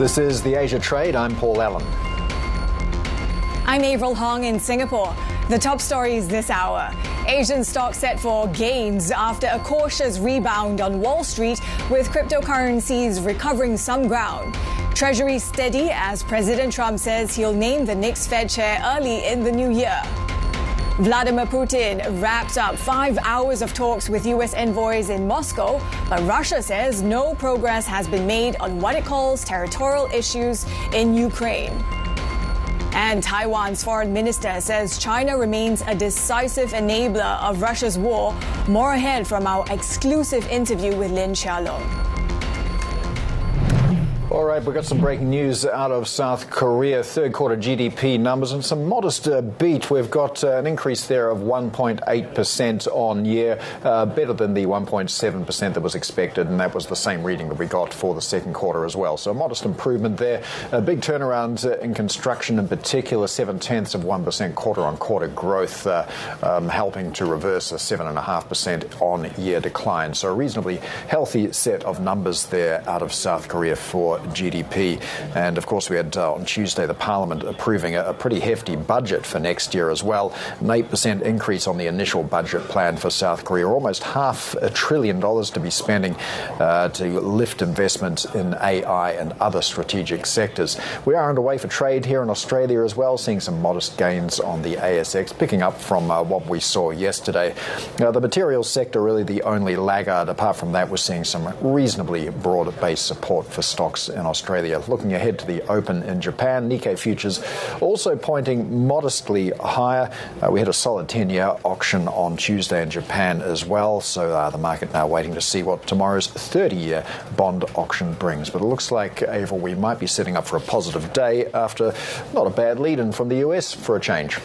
This is the Asia Trade. I'm Paul Allen. I'm Avril in Singapore. The top stories this hour. Asian stocks set for gains after a cautious rebound on Wall Street, with cryptocurrencies recovering some ground. Treasury steady as President Trump says he'll name the next Fed chair early in the new year. Vladimir Putin wrapped up 5 hours of talks with U.S. envoys in Moscow, but Russia says no progress has been made on what it calls territorial issues in Ukraine. And Taiwan's foreign minister says China remains a decisive enabler of Russia's war. More ahead from our exclusive interview with Chia-Lung. All right, we've got some breaking news out of South Korea. Third quarter GDP numbers and some modest beat. We've got an increase there of 1.8% on year, better than the 1.7% that was expected, and that was the same reading that we got for the second quarter as well. So a modest improvement there. A big turnaround in construction in particular, 0.7% quarter-on-quarter growth, helping to reverse a 7.5% on-year decline. So a reasonably healthy set of numbers there out of South Korea for GDP. And of course we had on Tuesday the Parliament approving a pretty hefty budget for next year as well. An 8% increase on the initial budget plan for South Korea, almost $500 billion to be spending to lift investment in AI and other strategic sectors. We are underway for trade here in Australia as well, seeing some modest gains on the ASX, picking up from what we saw yesterday. The materials sector really the only laggard. Apart from that, we're seeing some reasonably broad-based support for stocks in Australia. Looking ahead to the open in Japan, Nikkei futures also pointing modestly higher. We had a solid 10-year auction on Tuesday in Japan as well, so the market now waiting to see what tomorrow's 30-year bond auction brings. But it looks like, Avril, we might be setting up for a positive day after not a bad lead-in from the US for a change.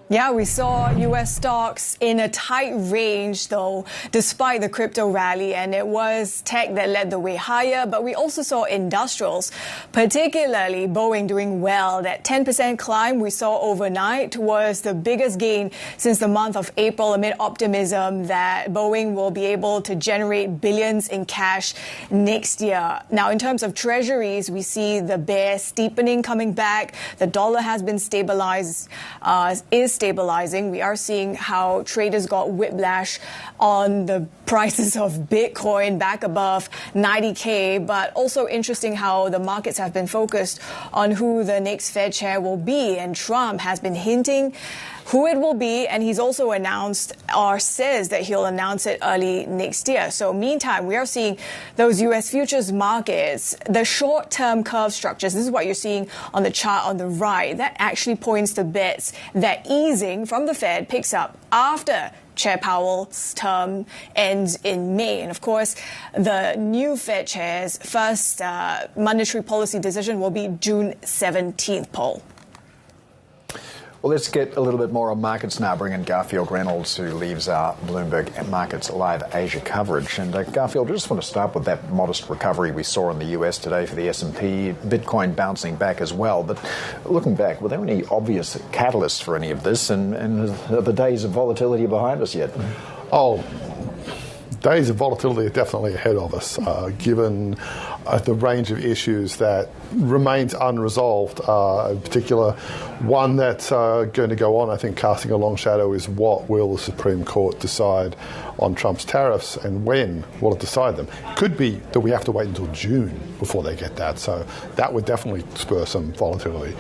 Yeah, we saw U.S. stocks in a tight range, though, despite the crypto rally, and it was tech that led the way higher. But we also saw industrials, particularly Boeing, doing well. That 10% climb we saw overnight was the biggest gain since the month of April, amid optimism that Boeing will be able to generate billions in cash next year. Now, in terms of treasuries, we see the bear steepening coming back. The dollar has been stabilizing. We are seeing how traders got whiplash on the prices of Bitcoin back above 90K, but also interesting how the markets have been focused on who the next Fed chair will be, and Trump has been hinting who it will be, and he's also announced or says that he'll announce it early next year. So meantime, we are seeing those U.S. futures markets, the short-term curve structures. This is what you're seeing on the chart on the right. That actually points to bets that easing from the Fed picks up after Chair Powell's term ends in May. And of course, the new Fed chair's first monetary policy decision will be June 17th, Paul. Well, let's get a little bit more on markets now. Bring in Garfield Reynolds, who leaves our Bloomberg Markets Live Asia coverage. And Garfield, I just want to start with that modest recovery we saw in the US today for the S&P, Bitcoin bouncing back as well. But looking back, were there any obvious catalysts for any of this? And are the days of volatility behind us yet? Oh, days of volatility are definitely ahead of us, given the range of issues that remains unresolved. In particular, one that's going to go on, I think, casting a long shadow is what will the Supreme Court decide on Trump's tariffs, and when will it decide them? It could be that we have to wait until June before they get that, so that would definitely spur some volatility.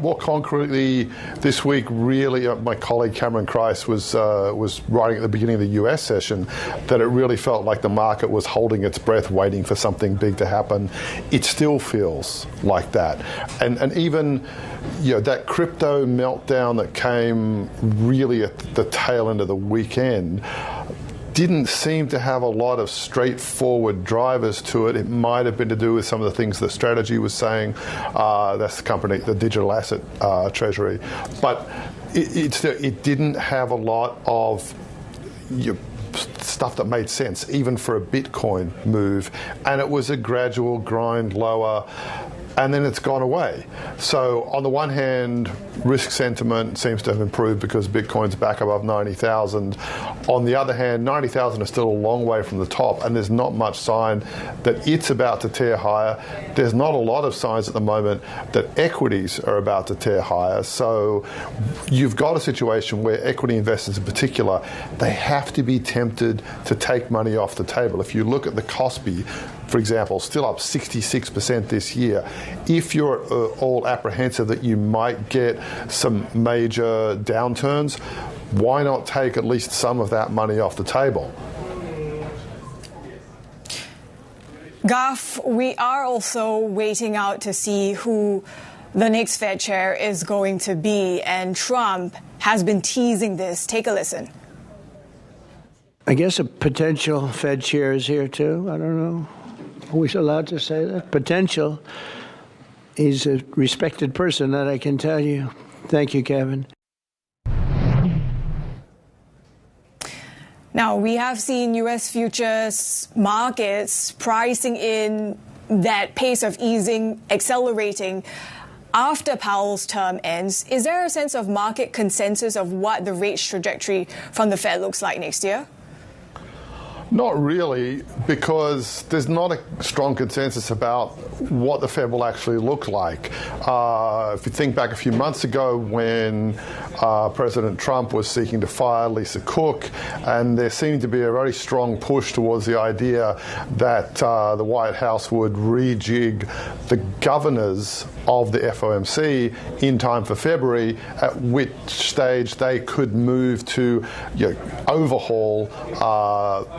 More concretely, this week, really, my colleague Cameron Christ was writing at the beginning of the US session that it really felt like the market was holding its breath, waiting for something big to happen. It still feels like that. And even that crypto meltdown that came really at the tail end of the weekend didn't seem to have a lot of straightforward drivers to it. It might have been to do with some of the things that Strategy was saying. That's the company, the digital asset treasury. But it didn't have a lot of stuff that made sense, even for a Bitcoin move. And it was a gradual grind lower. and then it's gone away. So on the one hand, risk sentiment seems to have improved because Bitcoin's back above 90,000. On the other hand, 90,000 is still a long way from the top, and there's not much sign that it's about to tear higher. There's not a lot of signs at the moment that equities are about to tear higher. So you've got a situation where equity investors in particular, they have to be tempted to take money off the table. If you look at the Kospi, for example, still up 66% this year. If you're all apprehensive that you might get some major downturns, why not take at least some of that money off the table? Garth, we are also waiting out to see who the next Fed chair is going to be, and Trump has been teasing this. Take a listen. I guess a potential Fed chair is here too. I don't know. Are we allowed to say that? Potential. He's a respected person, that I can tell you. Thank you, Kevin. Now, we have seen U.S. futures markets pricing in that pace of easing accelerating after Powell's term ends. Is there a sense of market consensus of what the rate trajectory from the Fed looks like next year? Not really, because there's not a strong consensus about what the Fed will actually look like. If you think back a few months ago when President Trump was seeking to fire Lisa Cook, and there seemed to be a very strong push towards the idea that the White House would rejig the governors of the FOMC in time for February, at which stage they could move to overhaul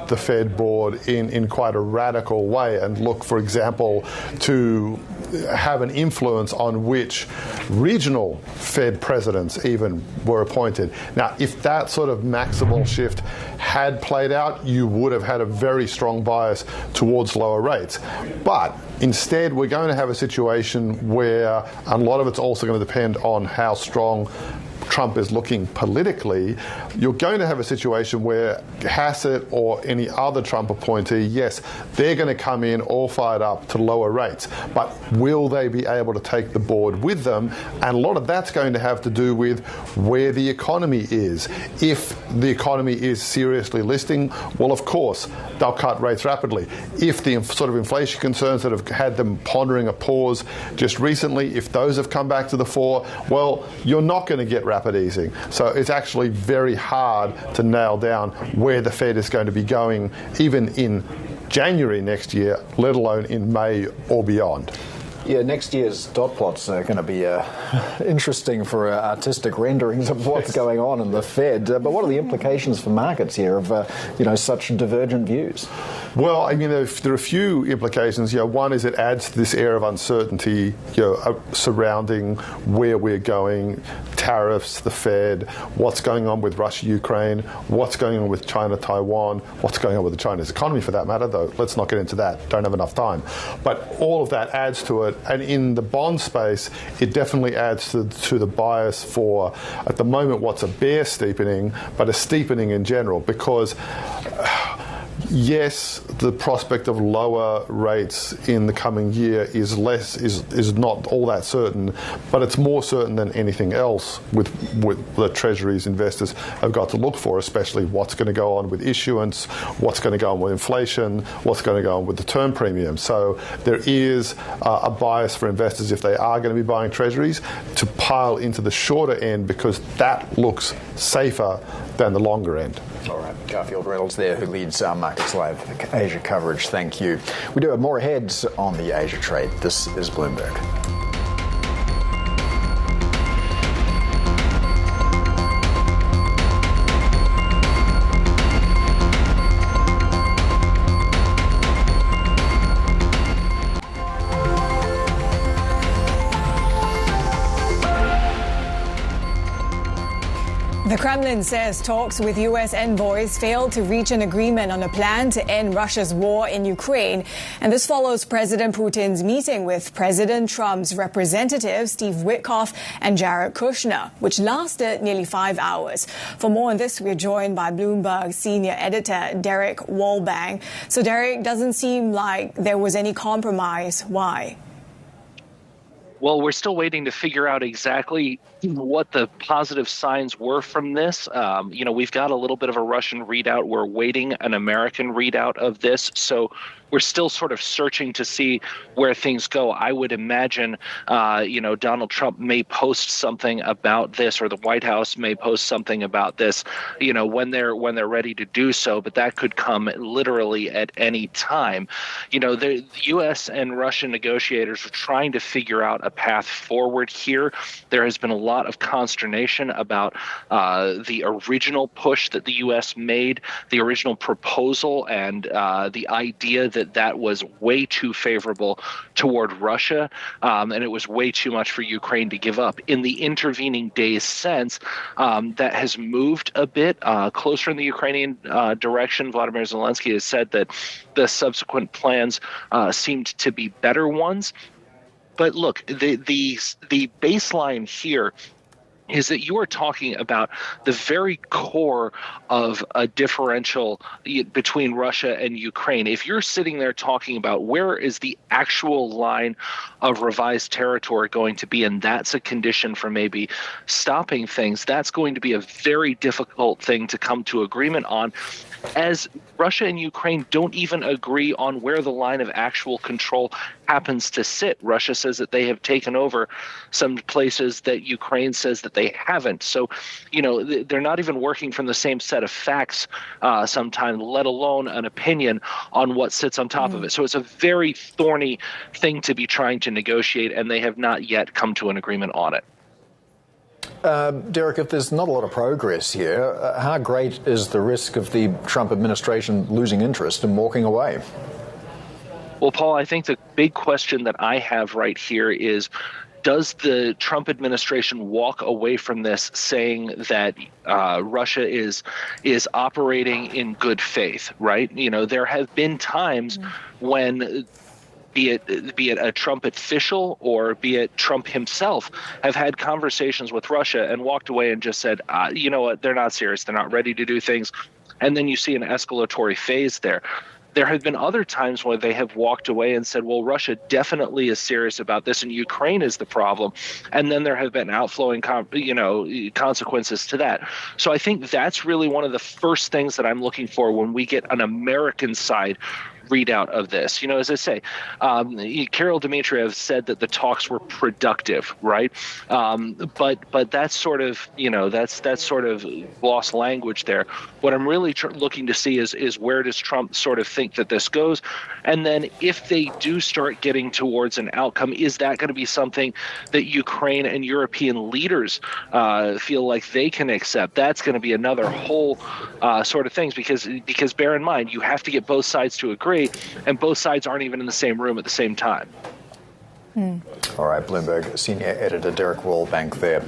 the Fed board in quite a radical way and look, for example, to have an influence on which regional Fed presidents even were appointed. Now, if that sort of maximal shift had played out, you would have had a very strong bias towards lower rates. But instead, we're going to have a situation where a lot of it's also going to depend on how strong Trump is looking politically. You're going to have a situation where Hassett or any other Trump appointee, yes, they're going to come in all fired up to lower rates, but will they be able to take the board with them? And a lot of that's going to have to do with where the economy is. If the economy is seriously listing, well, of course, they'll cut rates rapidly. If the sort of inflation concerns that have had them pondering a pause just recently, if those have come back to the fore, well, you're not going to get rapid easing. So it's actually very hard to nail down where the Fed is going to be going, even in January next year, let alone in May or beyond. Yeah, next year's dot plots are going to be interesting for artistic renderings of what's going on in the Fed. But what are the implications for markets here of such divergent views? Well, I mean, there are a few implications. One is it adds to this air of uncertainty, surrounding where we're going, tariffs, the Fed, what's going on with Russia, Ukraine, what's going on with China, Taiwan, what's going on with the Chinese economy, for that matter. Though let's not get into that. Don't have enough time. But all of that adds to it. And in the bond space, it definitely adds to the bias for, at the moment, what's a bear steepening, but a steepening in general, because yes, the prospect of lower rates in the coming year is not all that certain, but it's more certain than anything else with the Treasuries investors have got to look for, especially what's going to go on with issuance, what's going to go on with inflation, what's going to go on with the term premium. So there is a bias for investors, if they are going to be buying Treasuries, to pile into the shorter end, because that looks safer than the longer end. All right, Garfield Reynolds there, who leads our Markets Live Asia coverage. Thank you. We do have more ahead on the Asia trade. This is Bloomberg. The Kremlin says talks with U.S. envoys failed to reach an agreement on a plan to end Russia's war in Ukraine. And this follows President Putin's meeting with President Trump's representatives, Steve Witkoff and Jared Kushner, which lasted nearly 5 hours. For more on this, we're joined by Bloomberg senior editor Derek Wallbang. So, Derek, doesn't seem like there was any compromise. Why? Well, we're still waiting to figure out exactly what the positive signs were from this. We've got a little bit of a Russian readout. We're waiting an American readout of this. So we're still sort of searching to see where things go. I would imagine, Donald Trump may post something about this, or the White House may post something about this, when they're ready to do so. But that could come literally at any time. The U.S. and Russian negotiators are trying to figure out a path forward here. There has been a lot of consternation about the original push that the U.S. made, the original proposal, and the idea that was way too favorable toward Russia, and it was way too much for Ukraine to give up. In the intervening days since, that has moved a bit closer in the Ukrainian direction. Vladimir Zelenskiy has said that the subsequent plans seemed to be better ones. But look, the baseline here is that you are talking about the very core of a differential between Russia and Ukraine. If you're sitting there talking about where is the actual line of revised territory going to be, and that's a condition for maybe stopping things, that's going to be a very difficult thing to come to agreement on, as Russia and Ukraine don't even agree on where the line of actual control happens to sit. Russia says that they have taken over some places that Ukraine says that they haven't. So, they're not even working from the same set of facts sometimes, let alone an opinion on what sits on top of it. So it's a very thorny thing to be trying to negotiate, and they have not yet come to an agreement on it. Derek, if there's not a lot of progress here, how great is the risk of the Trump administration losing interest and walking away? Well, Paul, I think the big question that I have right here is, does the Trump administration walk away from this saying that Russia is operating in good faith, right? There have been times when be it a Trump official or be it Trump himself, have had conversations with Russia and walked away and just said, you know what, they're not serious, they're not ready to do things. And then you see an escalatory phase there. There have been other times where they have walked away and said, well, Russia definitely is serious about this and Ukraine is the problem. And then there have been outflowing consequences to that. So I think that's really one of the first things that I'm looking for when we get an American side readout of this. As I say, Kirill Dmitriev said that the talks were productive, right? But that's sort of, that's sort of lost language there. What I'm really looking to see is where does Trump sort of think that this goes? And then if they do start getting towards an outcome, is that going to be something that Ukraine and European leaders feel like they can accept? That's going to be another whole sort of things, because bear in mind, you have to get both sides to agree, and both sides aren't even in the same room at the same time. All right, Bloomberg senior editor Derek Wallbank there.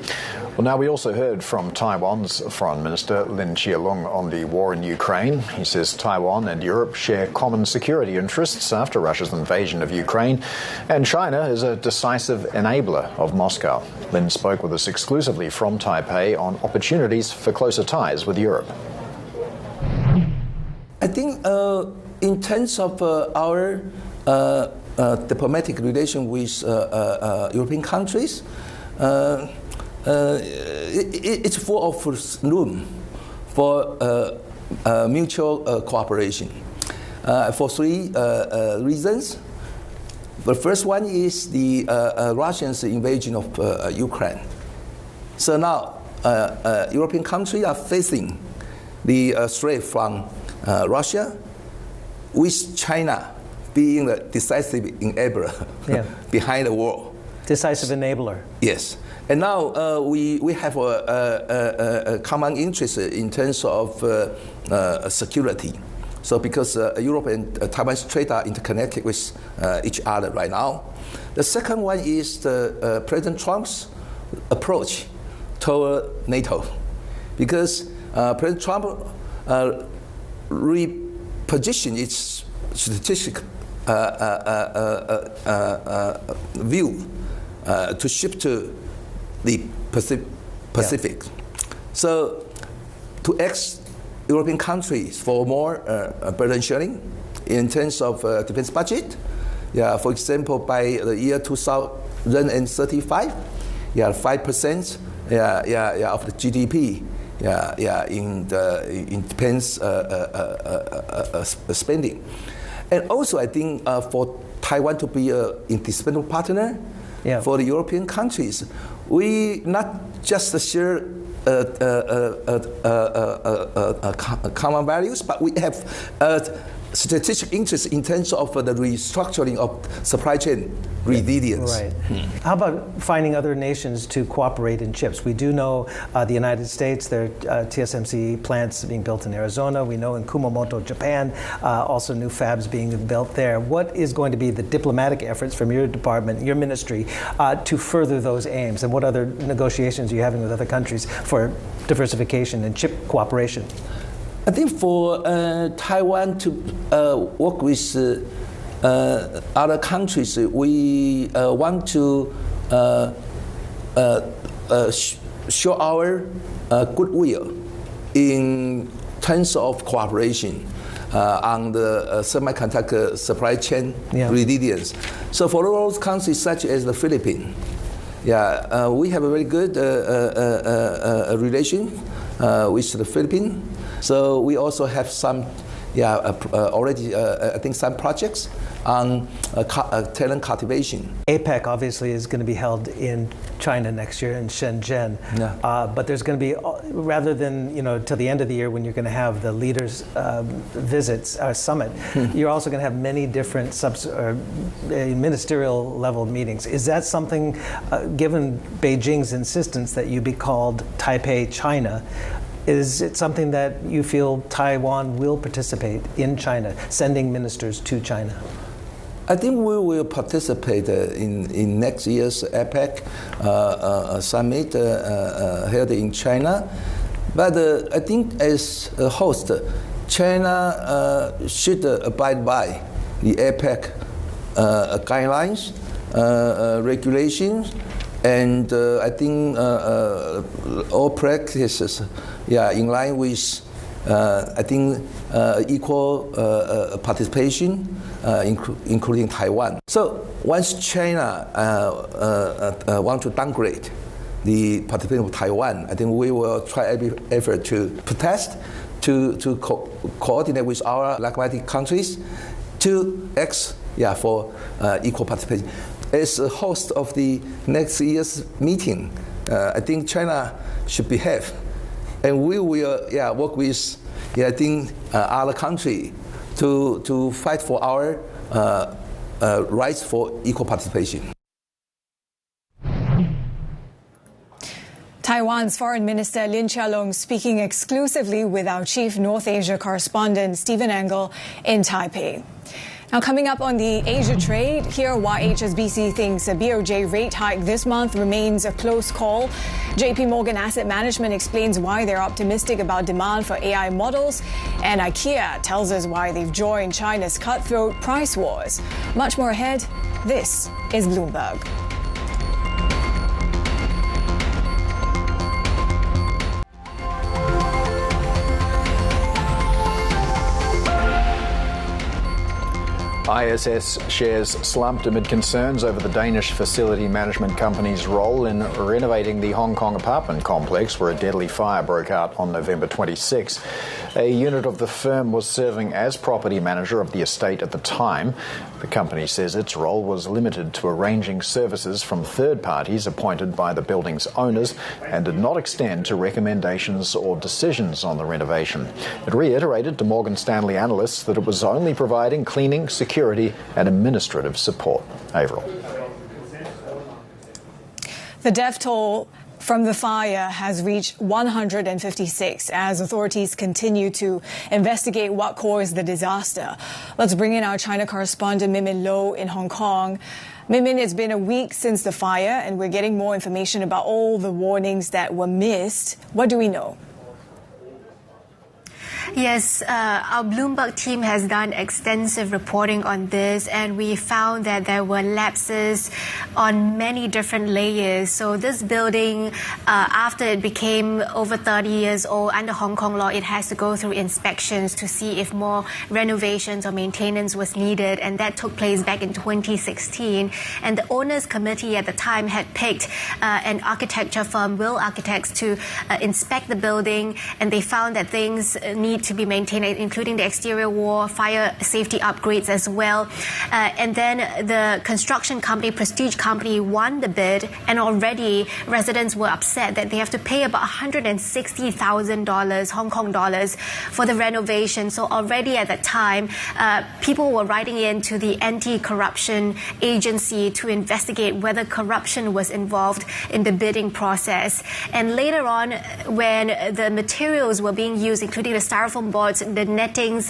Well, now we also heard from Taiwan's Foreign Minister Chia-Lung on the war in Ukraine. He says Taiwan and Europe share common security interests after Russia's invasion of Ukraine, and China is a decisive enabler of Moscow. Lin spoke with us exclusively from Taipei on opportunities for closer ties with Europe. I think in terms of our diplomatic relation with European countries, it's full of room for mutual cooperation for three reasons. The first one is the Russians' invasion of Ukraine. So now European countries are facing the threat from Russia, with China being the decisive enabler behind the war. Decisive enabler. Yes. And now we have a common interest in terms of security. So because Europe and Taiwan's trade are interconnected with each other right now. The second one is President Trump's approach toward NATO. Because President Trump repositioned its strategic view to shift to the Pacific. So to ask European countries for more burden sharing in terms of defense budget. For example, by the year 2020, run in 35, 5%, of the GDP, in defense spending. And also, I think for Taiwan to be an indispensable partner for the European countries, we not just share common values, but we have strategic interest in terms of the restructuring of supply chain resilience. Right. How about finding other nations to cooperate in chips? We do know the United States, there are TSMC plants being built in Arizona. We know in Kumamoto, Japan, also new fabs being built there. What is going to be the diplomatic efforts from your department, your ministry, to further those aims? And what other negotiations are you having with other countries for diversification and chip cooperation? I think for Taiwan to work with other countries, we want to show our goodwill in terms of cooperation on the semiconductor supply chain resilience. So for those countries such as the Philippines, we have a very good relation with the Philippines. So we also have some, already I think some projects on talent cultivation. APEC obviously is going to be held in China next year in Shenzhen, but there's going to be, rather than till the end of the year when you're going to have the leaders' visits summit, you're also going to have many different ministerial level meetings. Is that something, given Beijing's insistence that you be called Taipei China? Is it something that you feel Taiwan will participate in China, sending ministers to China? I think we will participate in next year's APEC summit held in China. But I think as a host, China should abide by the APEC guidelines, regulations, and I think all practices in line with I think equal participation, including Taiwan. So once China want to downgrade the participation of Taiwan, I think we will try every effort to protest, to coordinate with our like-minded countries to act for equal participation. As a host of the next year's meeting, I think China should behave, and we will work with I think other countries to fight for our rights for equal participation. Taiwan's Foreign Minister Chia-Lung speaking exclusively with our chief North Asia correspondent Stephen Engel in Taipei. Now, coming up on the Asia trade, hear why HSBC thinks a BOJ rate hike this month remains a close call. JPMorgan Asset Management explains why they're optimistic about demand for AI models. And Ikea tells us why they've joined China's cutthroat price wars. Much more ahead. This is Bloomberg. ISS shares slumped amid concerns over the Danish facility management company's role in renovating the Hong Kong apartment complex where a deadly fire broke out on November 26. A unit of the firm was serving as property manager of the estate at the time. The company says its role was limited to arranging services from third parties appointed by the building's owners and did not extend to recommendations or decisions on the renovation. It reiterated to Morgan Stanley analysts that it was only providing cleaning, security and administrative support. Avril. The death toll from the fire has reached 156 as authorities continue to investigate what caused the disaster. Let's bring in our China correspondent Min Lo in Hong Kong. Min, it's been a week since the fire and we're getting more information about all the warnings that were missed. What do we know? Yes, our Bloomberg team has done extensive reporting on this, and we found that there were lapses on many different layers. So this building, after it became over 30 years old under Hong Kong law, it has to go through inspections to see if more renovations or maintenance was needed, and that took place back in 2016. And the owners committee at the time had picked an architecture firm, Will Architects, to inspect the building, and they found that things need to be maintained, including the exterior wall, fire safety upgrades as well. And then the construction company, Prestige Company, won the bid, and already residents were upset that they have to pay about $160,000 Hong Kong dollars for the renovation. So already at that time, people were writing in to the anti-corruption agency to investigate whether corruption was involved in the bidding process. And later on, when the materials were being used, including the styrofoam boards, the nettings,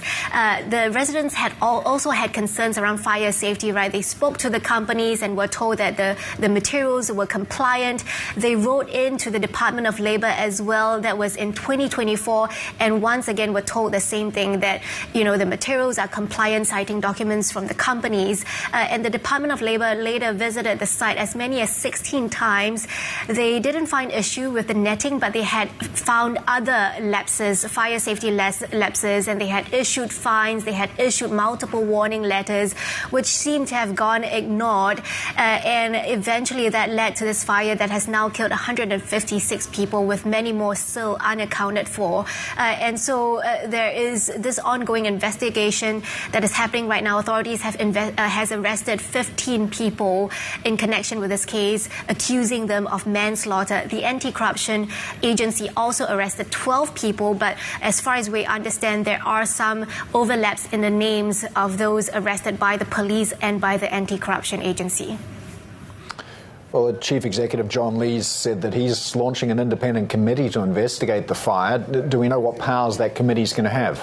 the residents had also had concerns around fire safety, right? They spoke to the companies and were told that the materials were compliant. They wrote into the Department of Labor as well. That was in 2024, and once again were told the same thing, that, you know, the materials are compliant, citing documents from the companies. And the Department of Labor later visited the site as many as 16 times. They didn't find issue with the netting, but they had found other lapses, fire safety lapses, and they had issued fines. They had issued multiple warning letters, which seem to have gone ignored. And eventually that led to this fire that has now killed 156 people, with many more still unaccounted for. And so there is this ongoing investigation that is happening right now. Authorities has arrested 15 people in connection with this case, accusing them of manslaughter. The anti-corruption agency also arrested 12 people, but as far as we understand, there are some overlaps in the names of those arrested by the police and by the anti-corruption agency. Well, the Chief Executive, John Lee, said that he's launching an independent committee to investigate the fire. Do we know what powers that committee is going to have?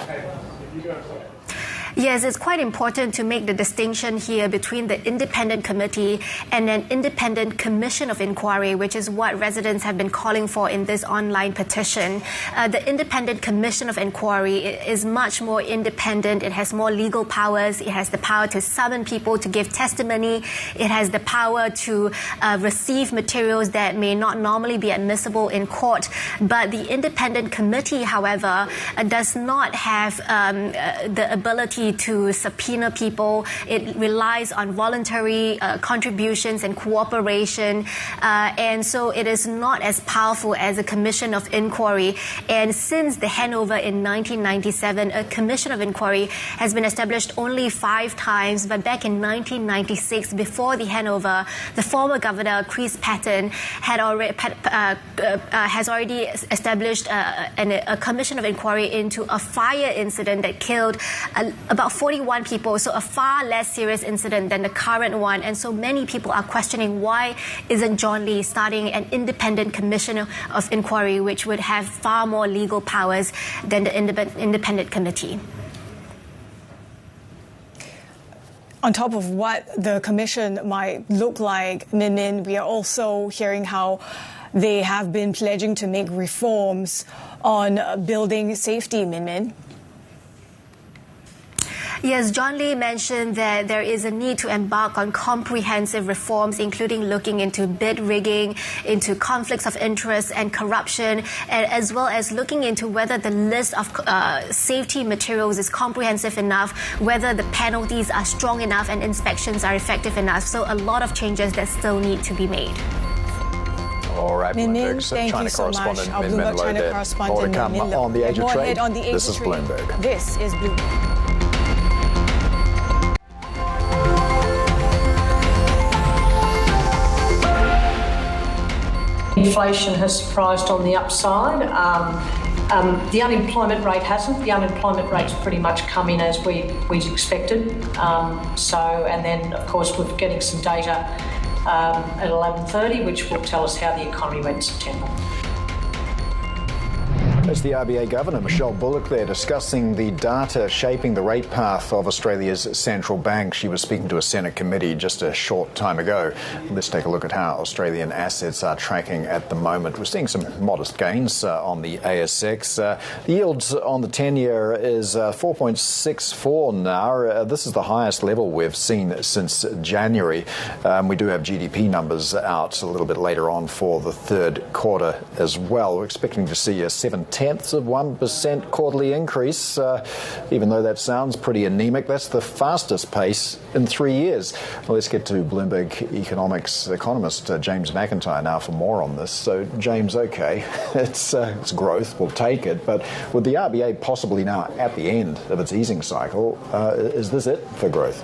Yes, it's quite important to make the distinction here between the independent committee and an independent commission of inquiry, which is what residents have been calling for in this online petition. The independent commission of inquiry is much more independent. It has more legal powers. It has the power to summon people to give testimony. It has the power to receive materials that may not normally be admissible in court. But the independent committee, however, does not have the ability to subpoena people. It relies on voluntary contributions and cooperation, and so it is not as powerful as a commission of inquiry. And since the handover in 1997, a commission of inquiry has been established only 5 times, but back in 1996, before the handover, the former governor, Chris Patten, has already established a commission of inquiry into a fire incident that killed about 41 people, so a far less serious incident than the current one. And so many people are questioning, why isn't John Lee starting an independent commission of inquiry, which would have far more legal powers than the independent committee? On top of what the commission might look like, Min, we are also hearing how they have been pledging to make reforms on building safety, Min. Yes, John Lee mentioned that there is a need to embark on comprehensive reforms, including looking into bid rigging, into conflicts of interest and corruption, and as well as looking into whether the list of safety materials is comprehensive enough, whether the penalties are strong enough and inspections are effective enough. So a lot of changes that still need to be made. All right, Min, thank you so much. Our Bloomberg China correspondent, Min on the Age of Trade. This is Bloomberg. This is Bloomberg. Inflation has surprised on the upside. The unemployment rate hasn't. The unemployment rate's pretty much come in as we expected. And then, of course, we're getting some data at 11:30, which will tell us how the economy went in September. As the RBA Governor, Michelle Bullock, there discussing the data shaping the rate path of Australia's central bank. She was speaking to a Senate committee just a short time ago. Let's take a look at how Australian assets are tracking at the moment. We're seeing some modest gains on the ASX. The yields on the 10-year is 4.64 now. This is the highest level we've seen since January. We do have GDP numbers out a little bit later on for the third quarter as well. We're expecting to see a 0.7% quarterly increase, even though that sounds pretty anemic. That's the fastest pace in 3 years. Well, let's get to Bloomberg economics economist James McIntyre now for more on this. So, James, okay, it's growth, we'll take it, but with the RBA possibly now at the end of its easing cycle, is this it for growth?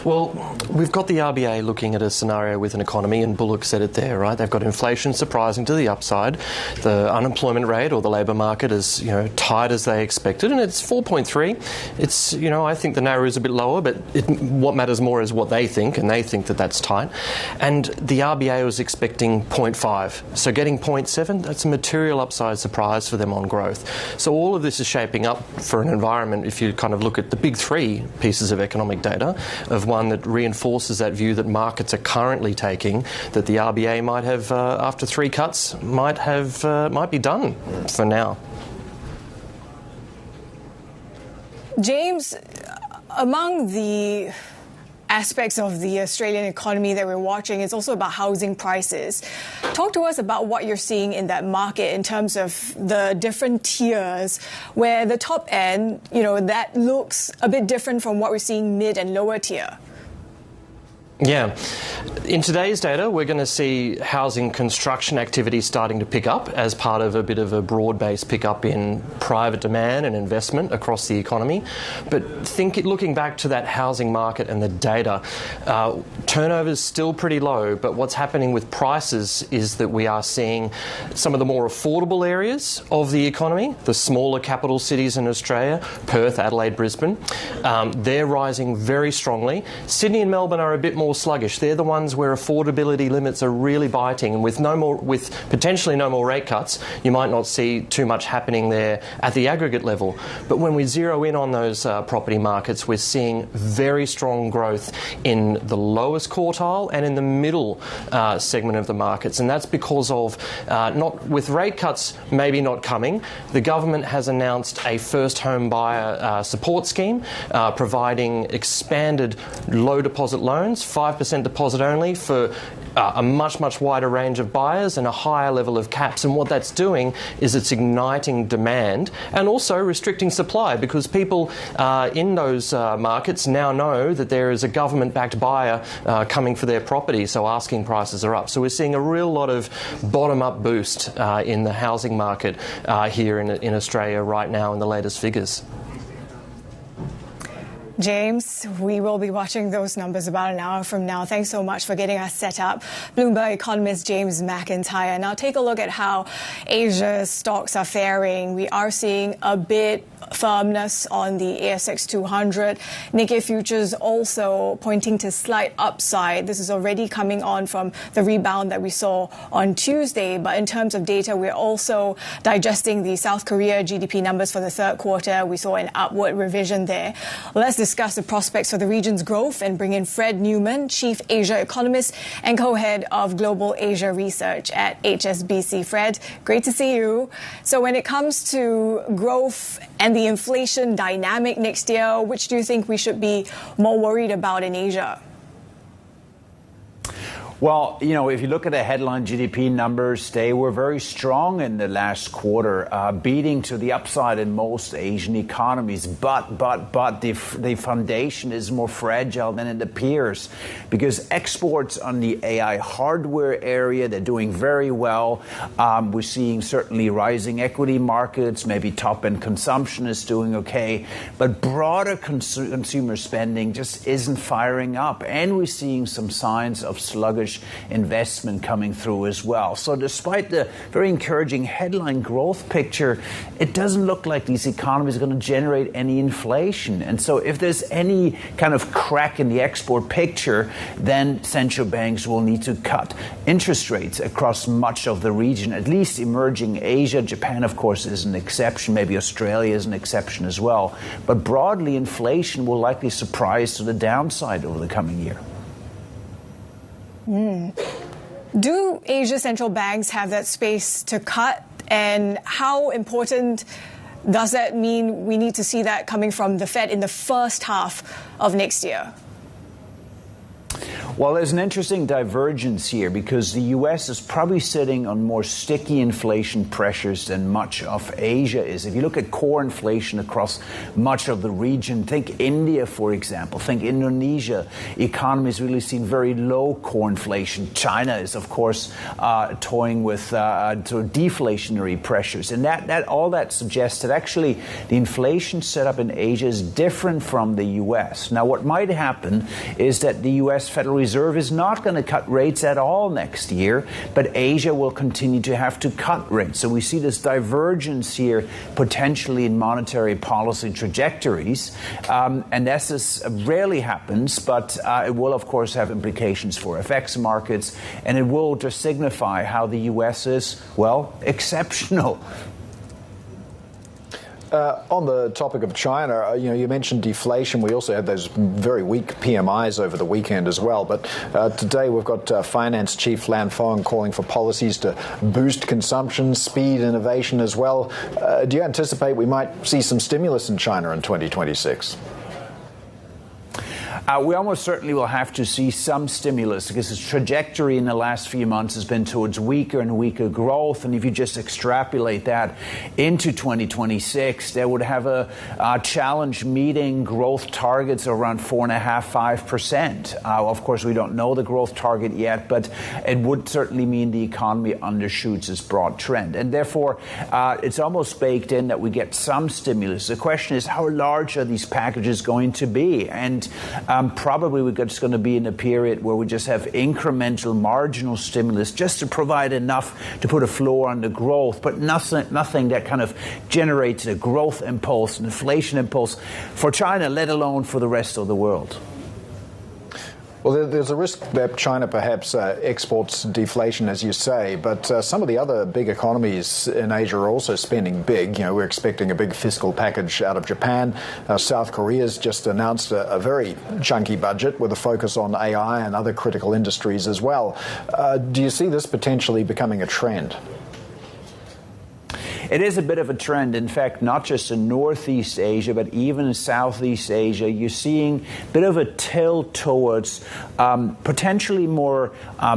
Well, we've got the RBA looking at a scenario with an economy, and Bullock said it there, right? They've got inflation surprising to the upside. The unemployment rate or the labour market is, tight as they expected, and it's 4.3. It's, I think the narrow is a bit lower, but what matters more is what they think, and they think that that's tight. And the RBA was expecting 0.5. So getting 0.7, that's a material upside surprise for them on growth. So all of this is shaping up for an environment, if you kind of look at the big three pieces of economic data, of one that reinforces that view that markets are currently taking, that the RBA might have, after 3 cuts, might be done for now. James, among the aspects of the Australian economy that we're watching is also about housing prices. Talk to us about what you're seeing in that market in terms of the different tiers, where the top end, that looks a bit different from what we're seeing mid and lower tier. Yeah. In today's data, we're going to see housing construction activity starting to pick up as part of a bit of a broad-based pickup in private demand and investment across the economy. But looking back to that housing market and the data, turnover is still pretty low, but what's happening with prices is that we are seeing some of the more affordable areas of the economy, the smaller capital cities in Australia, Perth, Adelaide, Brisbane, they're rising very strongly. Sydney and Melbourne are a bit more sluggish. They're the ones where affordability limits are really biting, and with potentially no more rate cuts, you might not see too much happening there at the aggregate level. But when we zero in on those property markets, we're seeing very strong growth in the lowest quartile and in the middle segment of the markets, and that's because of not with rate cuts maybe not coming. The government has announced a first home buyer support scheme, providing expanded low deposit loans, 5% deposit only for a much wider range of buyers and a higher level of caps. And what that's doing is it's igniting demand and also restricting supply, because people in those markets now know that there is a government-backed buyer coming for their property, so asking prices are up. So we're seeing a real lot of bottom-up boost in the housing market here in Australia right now in the latest figures. James, we will be watching those numbers about an hour from now. Thanks so much for getting us set up. Bloomberg economist James McIntyre. Now take a look at how Asia's stocks are faring. We are seeing a bit firmness on the ASX 200. Nikkei futures also pointing to slight upside. This is already coming on from the rebound that we saw on Tuesday. But in terms of data, we're also digesting the South Korea GDP numbers for the third quarter. We saw an upward revision there. Let's discuss the prospects for the region's growth and bring in Fred Neumann, Chief Asia Economist and Co-Head of Global Asia Research at HSBC. Fred, great to see you. So when it comes to growth and the inflation dynamic next year, which do you think we should be more worried about in Asia? Well, if you look at the headline GDP numbers, they were very strong in the last quarter, beating to the upside in most Asian economies. But the foundation is more fragile than it appears, because exports on the AI hardware area, they're doing very well. We're seeing certainly rising equity markets, maybe top-end consumption is doing okay, but broader consumer spending just isn't firing up. And we're seeing some signs of sluggish large investment coming through as well. So despite the very encouraging headline growth picture, it doesn't look like these economies are going to generate any inflation. And so if there's any kind of crack in the export picture, then central banks will need to cut interest rates across much of the region, at least emerging Asia. Japan, of course, is an exception. Maybe Australia is an exception as well. But broadly, inflation will likely surprise to the downside over the coming year. Do Asia central banks have that space to cut? And how important does that mean we need to see that coming from the Fed in the first half of next year? Well, there's an interesting divergence here because the U.S. is probably sitting on more sticky inflation pressures than much of Asia is. If you look at core inflation across much of the region, think India, for example, think Indonesia, economies really seen very low core inflation. China is, of course, toying with sort of deflationary pressures. And all that suggests that actually the inflation setup in Asia is different from the U.S. Now, what might happen is that the U.S. Federal Reserve is not going to cut rates at all next year, but Asia will continue to have to cut rates. So we see this divergence here potentially in monetary policy trajectories. And this rarely happens, but it will, of course, have implications for FX markets, and it will just signify how the U.S. is, well, exceptional. On the topic of China, you mentioned deflation. We also had those very weak PMIs over the weekend as well. But today we've got Finance Chief Lan Fong calling for policies to boost consumption, speed innovation as well. Do you anticipate we might see some stimulus in China in 2026? We almost certainly will have to see some stimulus because its trajectory in the last few months has been towards weaker and weaker growth. And if you just extrapolate that into 2026, they would have a challenge meeting growth targets around 4.5–5%. Of course, we don't know the growth target yet, but it would certainly mean the economy undershoots its broad trend. And therefore, it's almost baked in that we get some stimulus. The question is, how large are these packages going to be? And probably we're just going to be in a period where we just have incremental marginal stimulus just to provide enough to put a floor on the growth, but nothing that kind of generates a growth impulse, an inflation impulse for China, let alone for the rest of the world. Well, there's a risk that China perhaps exports deflation, as you say, but some of the other big economies in Asia are also spending big. We're expecting a big fiscal package out of Japan. South Korea's just announced a very chunky budget with a focus on AI and other critical industries as well. Do you see this potentially becoming a trend? It is a bit of a trend. In fact, not just in Northeast Asia, but even in Southeast Asia, you're seeing a bit of a tilt towards potentially more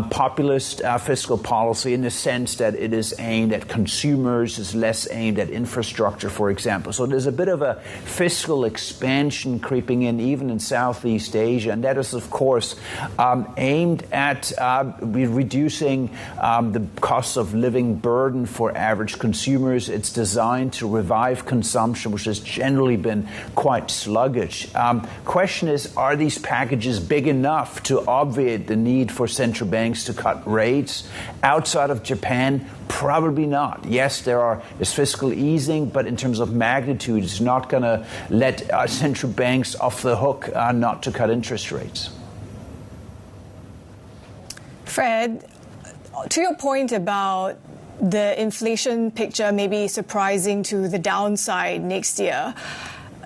populist fiscal policy in the sense that it is aimed at consumers, is less aimed at infrastructure, for example. So there's a bit of a fiscal expansion creeping in even in Southeast Asia, and that is, of course, aimed at reducing the cost of living burden for average consumers. It's designed to revive consumption, which has generally been quite sluggish. Question is, are these packages big enough to obviate the need for central banks to cut rates? Outside of Japan, probably not. Yes, there's fiscal easing, but in terms of magnitude, it's not going to let central banks off the hook not to cut interest rates. Fred, to your point about the inflation picture may be surprising to the downside next year,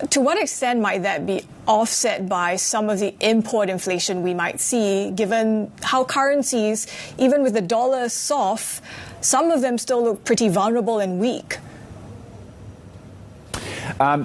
to what extent might that be offset by some of the import inflation we might see, given how currencies, even with the dollar soft, some of them still look pretty vulnerable and weak?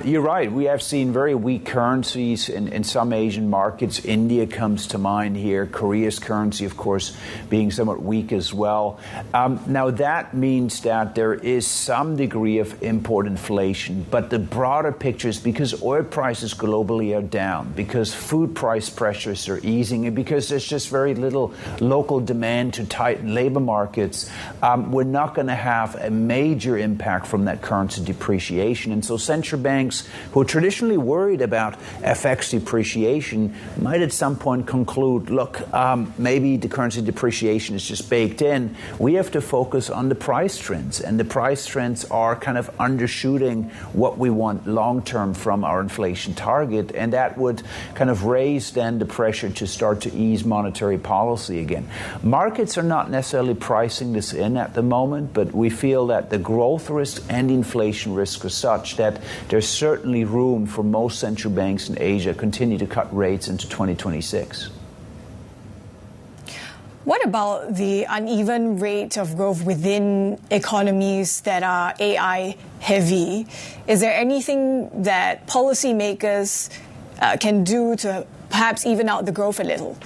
You're right. We have seen very weak currencies in some Asian markets. India comes to mind here. Korea's currency, of course, being somewhat weak as well. Now, that means that there is some degree of import inflation. But the broader picture is because oil prices globally are down, because food price pressures are easing, and because there's just very little local demand to tighten labor markets, we're not going to have a major impact from that currency depreciation. And so central banks who are traditionally worried about FX depreciation might at some point conclude, look, maybe the currency depreciation is just baked in. We have to focus on the price trends, and the price trends are kind of undershooting what we want long-term from our inflation target, and that would kind of raise then the pressure to start to ease monetary policy again. Markets are not necessarily pricing this in at the moment, but we feel that the growth risk and inflation risk are such that there's certainly room for most central banks in Asia continue to cut rates into 2026. What about the uneven rate of growth within economies that are AI heavy? Is there anything that policymakers can do to perhaps even out the growth a little?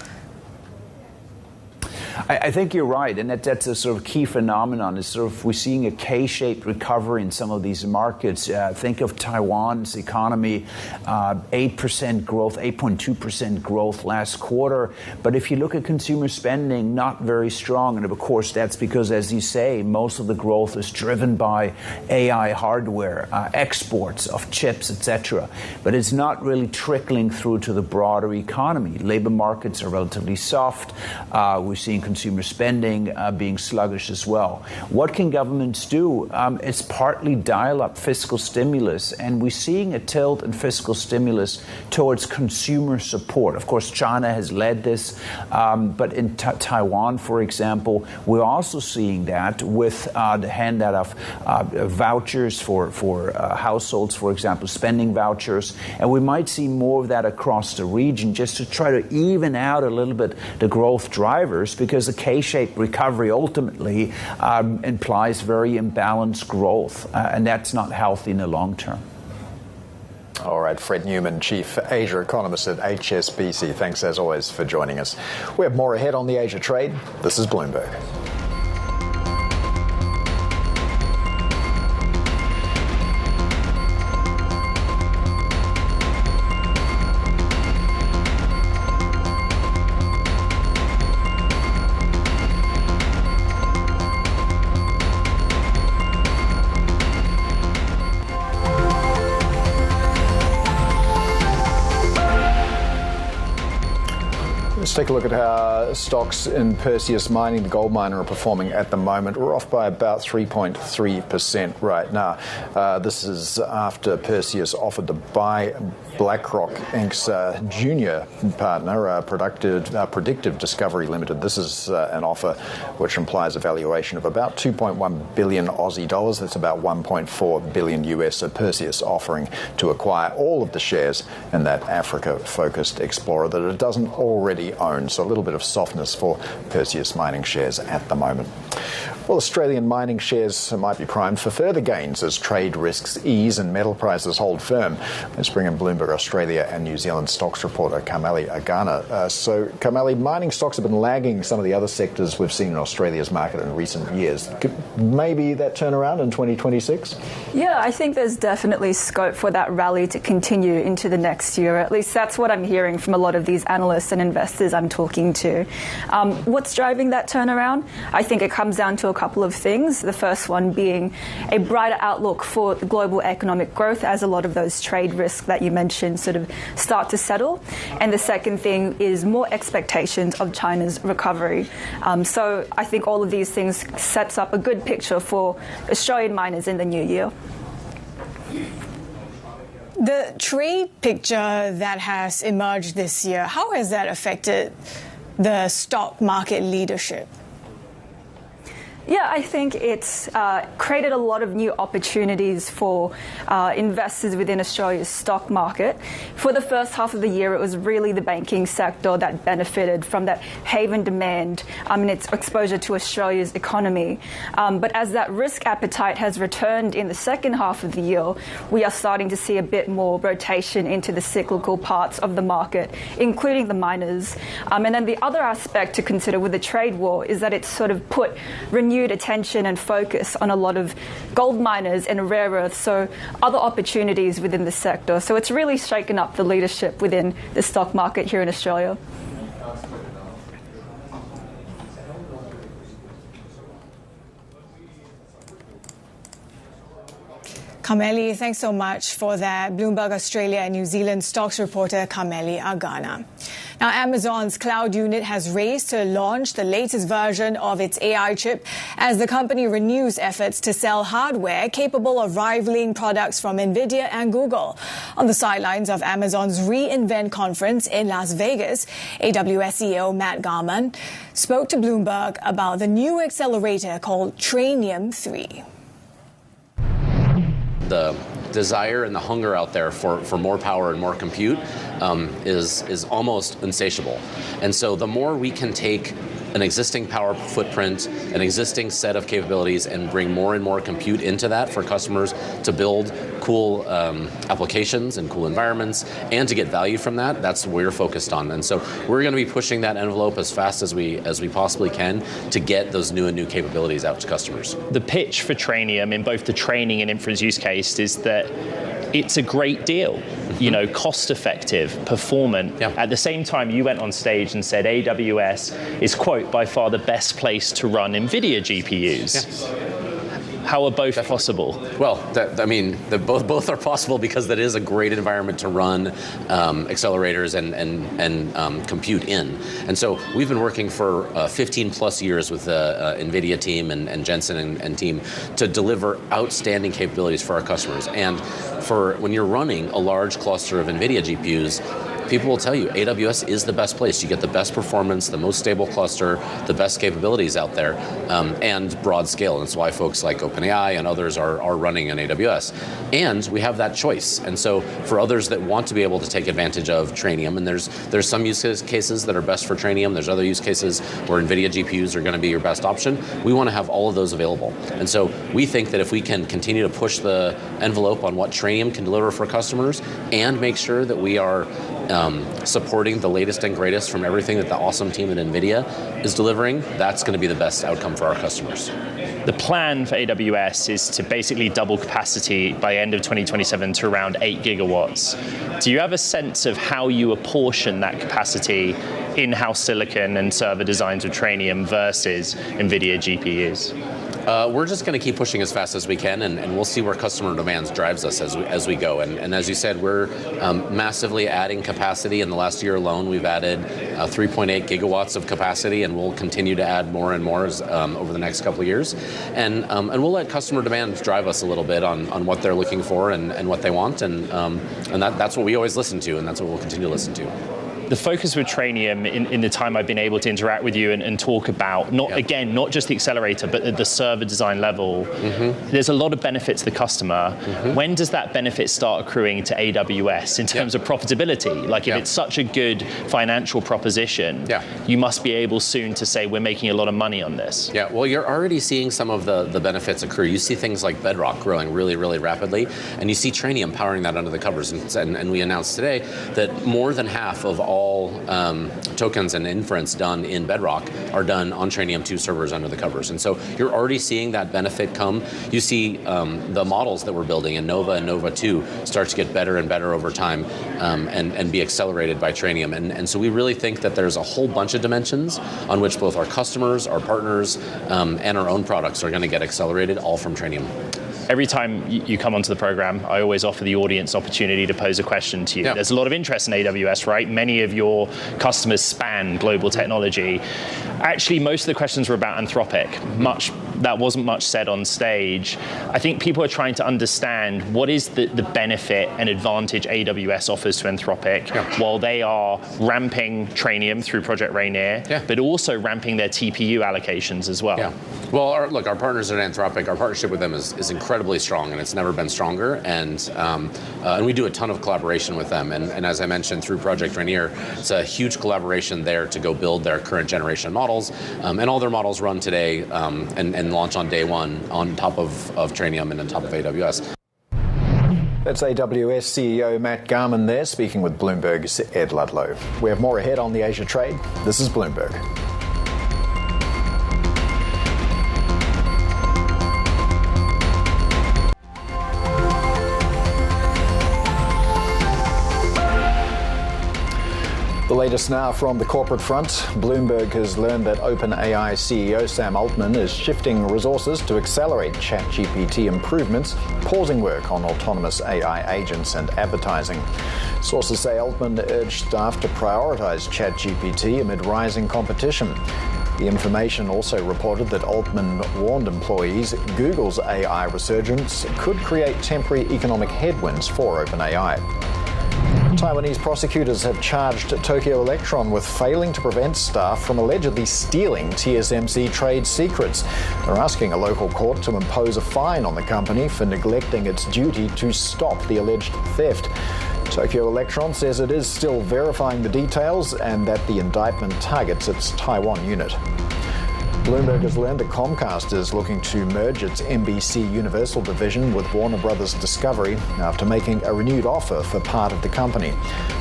I think you're right, and that's a sort of key phenomenon. Is sort of we're seeing a K-shaped recovery in some of these markets. Think of Taiwan's economy, 8% growth, 8.2% growth last quarter. But if you look at consumer spending, not very strong, and of course that's because, as you say, most of the growth is driven by AI hardware, exports of chips, etc. But it's not really trickling through to the broader economy. Labor markets are relatively soft. We're seeing consumer spending being sluggish as well. What can governments do? It's partly dial up fiscal stimulus, and we're seeing a tilt in fiscal stimulus towards consumer support. Of course, China has led this, but in Taiwan, for example, we're also seeing that with the handout of vouchers for households, for example, spending vouchers, and we might see more of that across the region just to try to even out a little bit the growth drivers, because the K-shaped recovery ultimately implies very imbalanced growth, and that's not healthy in the long term. All right, Fred Neumann, Chief Asia Economist at HSBC. Thanks, as always, for joining us. We have more ahead on the Asia trade. This is Bloomberg. Let's take a look at how stocks in Perseus Mining, the gold miner, are performing at the moment. We're off by about 3.3% right now. This is after Perseus offered to buy BlackRock Inc.'s junior partner, Predictive Discovery Limited. This is an offer which implies a valuation of about 2.1 billion Aussie dollars. That's about 1.4 billion US. So Perseus offering to acquire all of the shares in that Africa-focused explorer that it doesn't already own. So a little bit of softness for Perseus Mining shares at the moment. Well, Australian mining shares might be primed for further gains as trade risks ease and metal prices hold firm. Let's bring in Bloomberg Australia and New Zealand stocks reporter Karmali Agana. So, Karmali, mining stocks have been lagging some of the other sectors we've seen in Australia's market in recent years. Could maybe that turn around in 2026? Yeah, I think there's definitely scope for that rally to continue into the next year. At least that's what I'm hearing from a lot of these analysts and investors I'm talking to. What's driving that turnaround? I think it comes down to a couple of things. The first one being a brighter outlook for global economic growth as a lot of those trade risks that you mentioned sort of start to settle. And the second thing is more expectations of China's recovery. So I think all of these things sets up a good picture for Australian miners in the new year. The trade picture that has emerged this year, how has that affected the stock market leadership? Yeah, I think it's created a lot of new opportunities for investors within Australia's stock market. For the first half of the year, it was really the banking sector that benefited from that haven demand and its exposure to Australia's economy. But as that risk appetite has returned in the second half of the year, we are starting to see a bit more rotation into the cyclical parts of the market, including the miners. And then the other aspect to consider with the trade war is that it's sort of put renewed attention and focus on a lot of gold miners and rare earths, so other opportunities within the sector. So it's really shaken up the leadership within the stock market here in Australia. Carmeli, thanks so much for that. Bloomberg Australia and New Zealand stocks reporter Carmeli Agana. Now, Amazon's cloud unit has raced to launch the latest version of its AI chip as the company renews efforts to sell hardware capable of rivaling products from Nvidia and Google. On the sidelines of Amazon's reInvent conference in Las Vegas, AWS CEO Matt Garman spoke to Bloomberg about the new accelerator called Trainium 3. The desire and the hunger out there for more power and more compute is almost insatiable. And so the more we can take an existing power footprint, an existing set of capabilities, and bring more and more compute into that for customers to build cool applications and cool environments and to get value from that, that's what we're focused on. And so we're going to be pushing that envelope as fast as we possibly can to get those new and new capabilities out to customers. The pitch for Trainium in both the training and inference use case is that it's a great deal, you know, cost effective, performant. Yeah. At the same time, you went on stage and said AWS is, quote, by far the best place to run Nvidia GPUs. Yes. How are both possible? Well, both are possible because that is a great environment to run accelerators and compute in. And so we've been working for 15 plus years with the Nvidia team and Jensen and team to deliver outstanding capabilities for our customers. And for when you're running a large cluster of Nvidia GPUs, people will tell you AWS is the best place. You get the best performance, the most stable cluster, the best capabilities out there, and broad scale. And that's why folks like OpenAI and others are running in AWS. And we have that choice. And so for others that want to be able to take advantage of Trainium, and there's some use cases that are best for Trainium, there's other use cases where NVIDIA GPUs are going to be your best option. We want to have all of those available. And so we think that if we can continue to push the envelope on what Trainium can deliver for customers and make sure that we are supporting the latest and greatest from everything that the awesome team at NVIDIA is delivering, that's going to be the best outcome for our customers. The plan for AWS is to basically double capacity by end of 2027 to around 8 gigawatts. Do you have a sense of how you apportion that capacity in-house silicon and server designs with Trainium versus NVIDIA GPUs? We're just going to keep pushing as fast as we can, and we'll see where customer demands drives us as we go. And as you said, we're massively adding capacity. In the last year alone, we've added 3.8 gigawatts of capacity, and we'll continue to add more and more over the next couple of years. And we'll let customer demands drive us a little bit on what they're looking for and what they want. And that's what we always listen to, and that's what we'll continue to listen to. The focus with Trainium in the time I've been able to interact with you and talk about, not just the accelerator, but at the server design level, there's a lot of benefit to the customer. When does that benefit start accruing to AWS in terms of profitability? Like if it's such a good financial proposition, you must be able soon to say we're making a lot of money on this. Yeah, well, you're already seeing some of the benefits accrue. You see things like Bedrock growing really, really rapidly, and you see Trainium powering that under the covers. And we announced today that more than half of all tokens and inference done in Bedrock are done on Trainium 2 servers under the covers. And so you're already seeing that benefit come. You see the models that we're building in Nova and Nova 2 start to get better and better over time and be accelerated by Trainium. And so we really think that there's a whole bunch of dimensions on which both our customers, our partners, and our own products are going to get accelerated, all from Trainium. Every time you come onto the program, I always offer the audience opportunity to pose a question to you. Yeah. There's a lot of interest in AWS, right? Many of your customers span global technology. Actually, most of the questions were about Anthropic. That wasn't much said on stage. I think people are trying to understand what is the benefit and advantage AWS offers to Anthropic while they are ramping Trainium through Project Rainier, but also ramping their TPU allocations as well. Yeah. Well, our partners at Anthropic, our partnership with them is incredibly strong, and it's never been stronger. And we do a ton of collaboration with them. And as I mentioned, through Project Rainier, it's a huge collaboration there to go build their current generation models. And all their models run today and launch on day one on top of Trainium and on top of AWS. That's AWS CEO Matt Garman there, speaking with Bloomberg's Ed Ludlow. We have more ahead on the Asia trade. This is Bloomberg. The latest now from the corporate front. Bloomberg has learned that OpenAI CEO Sam Altman is shifting resources to accelerate ChatGPT improvements, pausing work on autonomous AI agents and advertising. Sources say Altman urged staff to prioritize ChatGPT amid rising competition. The information also reported that Altman warned employees Google's AI resurgence could create temporary economic headwinds for OpenAI. Taiwanese prosecutors have charged Tokyo Electron with failing to prevent staff from allegedly stealing TSMC trade secrets. They're asking a local court to impose a fine on the company for neglecting its duty to stop the alleged theft. Tokyo Electron says it is still verifying the details and that the indictment targets its Taiwan unit. Bloomberg has learned that Comcast is looking to merge its NBC Universal division with Warner Brothers Discovery after making a renewed offer for part of the company.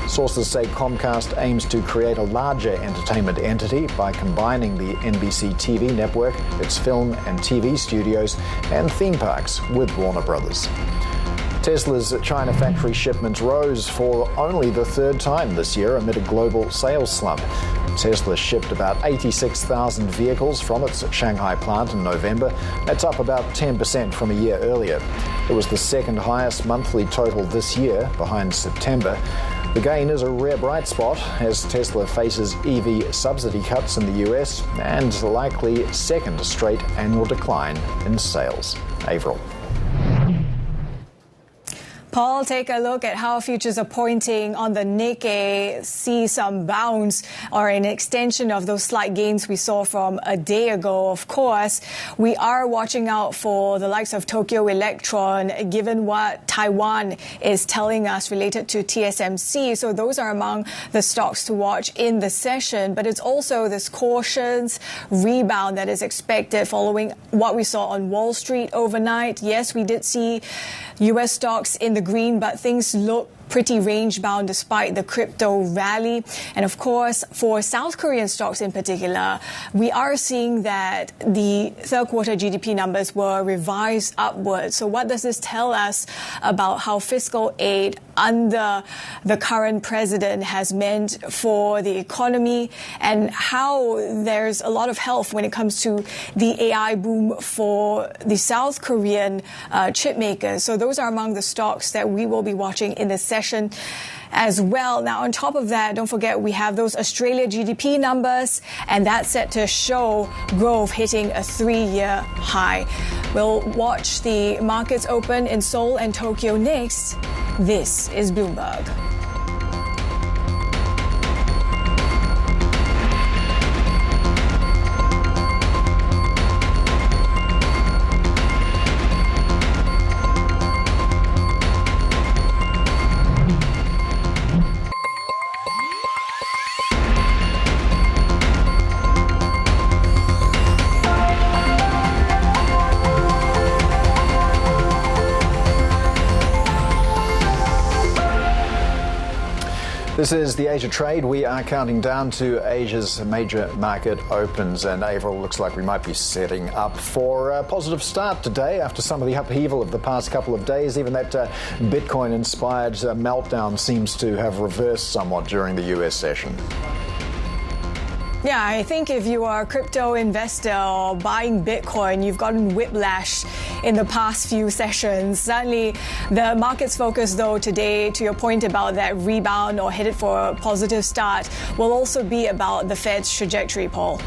Sources say Comcast aims to create a larger entertainment entity by combining the NBC TV network, its film and TV studios, and theme parks with Warner Brothers. Tesla's China factory shipments rose for only the third time this year amid a global sales slump. Tesla shipped about 86,000 vehicles from its Shanghai plant in November. That's up about 10% from a year earlier. It was the second highest monthly total this year, behind September. The gain is a rare bright spot as Tesla faces EV subsidy cuts in the US and likely second straight annual decline in sales. Avril. Paul, take a look at how futures are pointing on the Nikkei. See some bounce or an extension of those slight gains we saw from a day ago. Of course, we are watching out for the likes of Tokyo Electron, given what Taiwan is telling us related to TSMC. So those are among the stocks to watch in the session. But it's also this cautious rebound that is expected following what we saw on Wall Street overnight. Yes, we did see U.S. stocks in the green, but things look pretty range-bound despite the crypto rally. And of course, for South Korean stocks in particular, we are seeing that the third quarter GDP numbers were revised upwards. So what does this tell us about how fiscal aid under the current president has meant for the economy and how there's a lot of health when it comes to the AI boom for the South Korean chip makers? So those are among the stocks that we will be watching in the session as well. Now, on top of that, don't forget we have those Australia GDP numbers, and that's set to show growth hitting a 3-year high. We'll watch the markets open in Seoul and Tokyo next. This is Bloomberg. This is the Asia Trade. We are counting down to Asia's major market opens, and Avril, looks like we might be setting up for a positive start today after some of the upheaval of the past couple of days. Even that Bitcoin-inspired meltdown seems to have reversed somewhat during the US session. Yeah, I think if you are a crypto investor or buying Bitcoin, you've gotten whiplash in the past few sessions. Certainly, the market's focus, though, today, to your point about that rebound or headed for a positive start, will also be about the Fed's trajectory, Paul.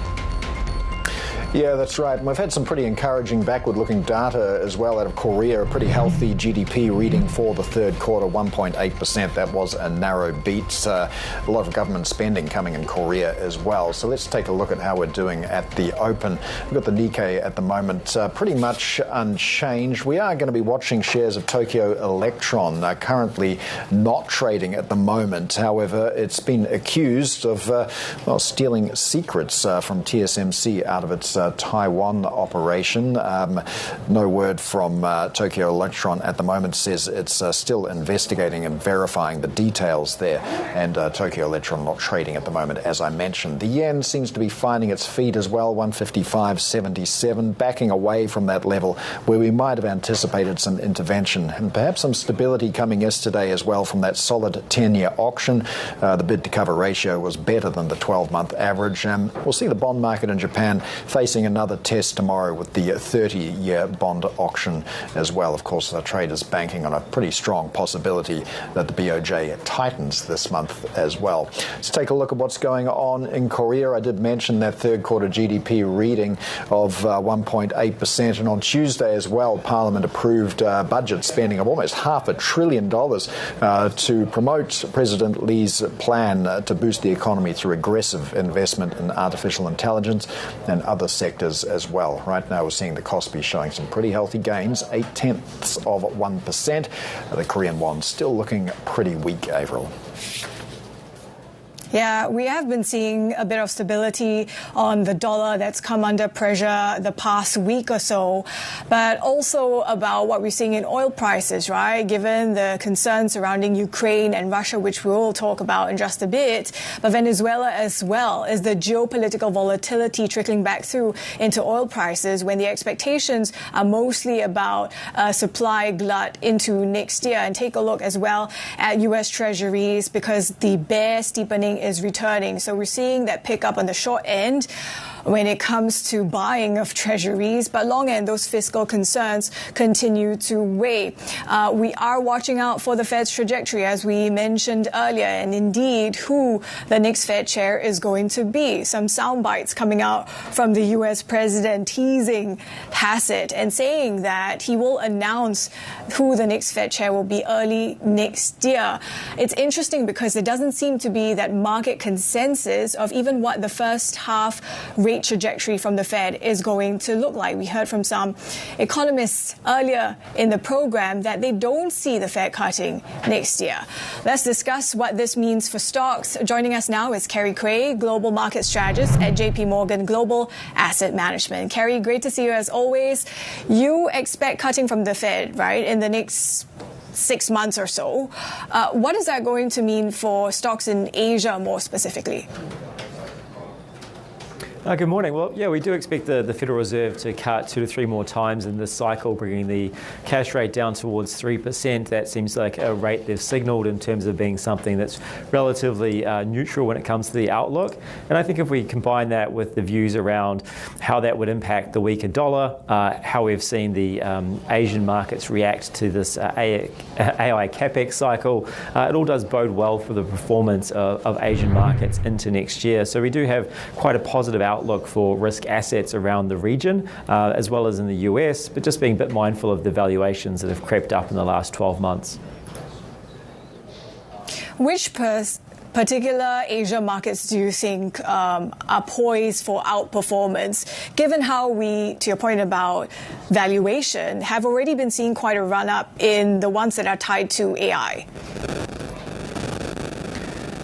Yeah, that's right. And we've had some pretty encouraging backward-looking data as well out of Korea. A pretty healthy GDP reading for the third quarter, 1.8%. That was a narrow beat. A lot of government spending coming in Korea as well. So let's take a look at how we're doing at the open. We've got the Nikkei at the moment pretty much unchanged. We are going to be watching shares of Tokyo Electron, currently not trading at the moment. However, it's been accused of stealing secrets from TSMC out of its Taiwan operation. No word from Tokyo Electron at the moment. Says it's still investigating and verifying the details there. And Tokyo Electron not trading at the moment, as I mentioned. The yen seems to be finding its feet as well, 155.77, backing away from that level where we might have anticipated some intervention and perhaps some stability coming yesterday as well from that solid 10-year auction. The bid-to-cover ratio was better than the 12-month average. We'll see the bond market in Japan facing another test tomorrow with the 30-year bond auction as well. Of course, the traders banking on a pretty strong possibility that the BOJ tightens this month as well. Let's take a look at what's going on in Korea. I did mention that third quarter GDP reading of 1.8%, and on Tuesday as well, Parliament approved budget spending of almost $500 billion to promote President Lee's plan to boost the economy through aggressive investment in artificial intelligence and other sectors as well. Right now we're seeing the Kospi showing some pretty healthy gains, 0.8%. The Korean won still looking pretty weak, Avril. Yeah, we have been seeing a bit of stability on the dollar that's come under pressure the past week or so, but also about what we're seeing in oil prices, right? Given the concerns surrounding Ukraine and Russia, which we'll talk about in just a bit, but Venezuela as well. Is the geopolitical volatility trickling back through into oil prices when the expectations are mostly about supply glut into next year? And take a look as well at U.S. Treasuries, because the bear steepening is returning. So we're seeing that pick up on the short end when it comes to buying of treasuries, but long end, those fiscal concerns continue to weigh. We are watching out for the Fed's trajectory, as we mentioned earlier, and indeed who the next Fed chair is going to be. Some sound bites coming out from the U.S. president teasing Hassett and saying that he will announce who the next Fed chair will be early next year. It's interesting because there doesn't seem to be that market consensus of even what the first half rate trajectory from the Fed is going to look like. We heard from some economists earlier in the program that they don't see the Fed cutting next year. Let's discuss what this means for stocks. Joining us now is Kerry, global market strategist at JPMorgan Global Asset Management. Kerry, great to see you as always. You expect cutting from the Fed, right, in the next 6 months or so. What is that going to mean for stocks in Asia more specifically? Good morning. Well, yeah, we do expect the Federal Reserve to cut 2 to 3 more times in this cycle, bringing the cash rate down towards 3%. That seems like a rate they've signalled in terms of being something that's relatively neutral when it comes to the outlook. And I think if we combine that with the views around how that would impact the weaker dollar, how we've seen the Asian markets react to this AI capex cycle, it all does bode well for the performance of Asian markets into next year. So we do have quite a positive outlook for risk assets around the region, as well as in the US, but just being a bit mindful of the valuations that have crept up in the last 12 months. Which particular Asia markets do you think are poised for outperformance, given how we, to your point about valuation, have already been seeing quite a run-up in the ones that are tied to AI?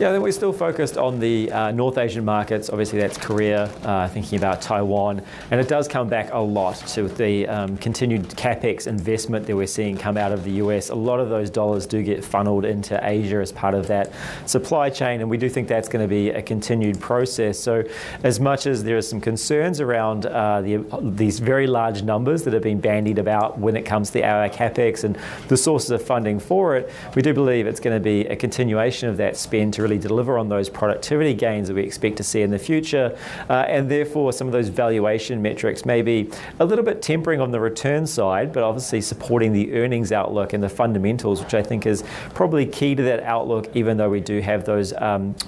Yeah, I think we're still focused on the North Asian markets. Obviously, that's Korea, thinking about Taiwan. And it does come back a lot to the continued capex investment that we're seeing come out of the US. A lot of those dollars do get funneled into Asia as part of that supply chain. And we do think that's going to be a continued process. So as much as there are some concerns around these very large numbers that have been bandied about when it comes to the AI capex and the sources of funding for it, we do believe it's going to be a continuation of that spend to really deliver on those productivity gains that we expect to see in the future. And therefore, some of those valuation metrics may be a little bit tempering on the return side, but obviously supporting the earnings outlook and the fundamentals, which I think is probably key to that outlook, even though we do have those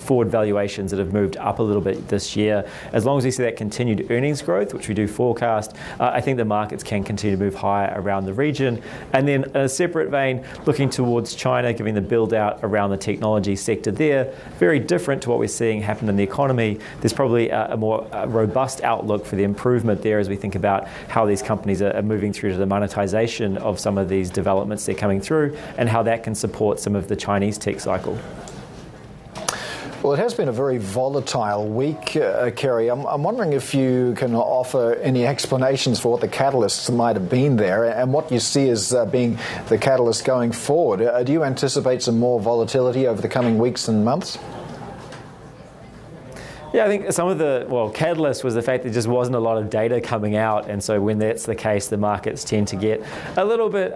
forward valuations that have moved up a little bit this year. As long as we see that continued earnings growth, which we do forecast, I think the markets can continue to move higher around the region. And then in a separate vein, looking towards China, giving the build out around the technology sector there, very different to what we're seeing happen in the economy. There's probably a more robust outlook for the improvement there as we think about how these companies are moving through to the monetization of some of these developments they're coming through and how that can support some of the Chinese tech cycle. Well, it has been a very volatile week, Kerry. I'm wondering if you can offer any explanations for what the catalysts might have been there and what you see as being the catalyst going forward. Do you anticipate some more volatility over the coming weeks and months? Yeah, I think some of the, catalyst was the fact that there just wasn't a lot of data coming out. And so when that's the case, the markets tend to get a little bit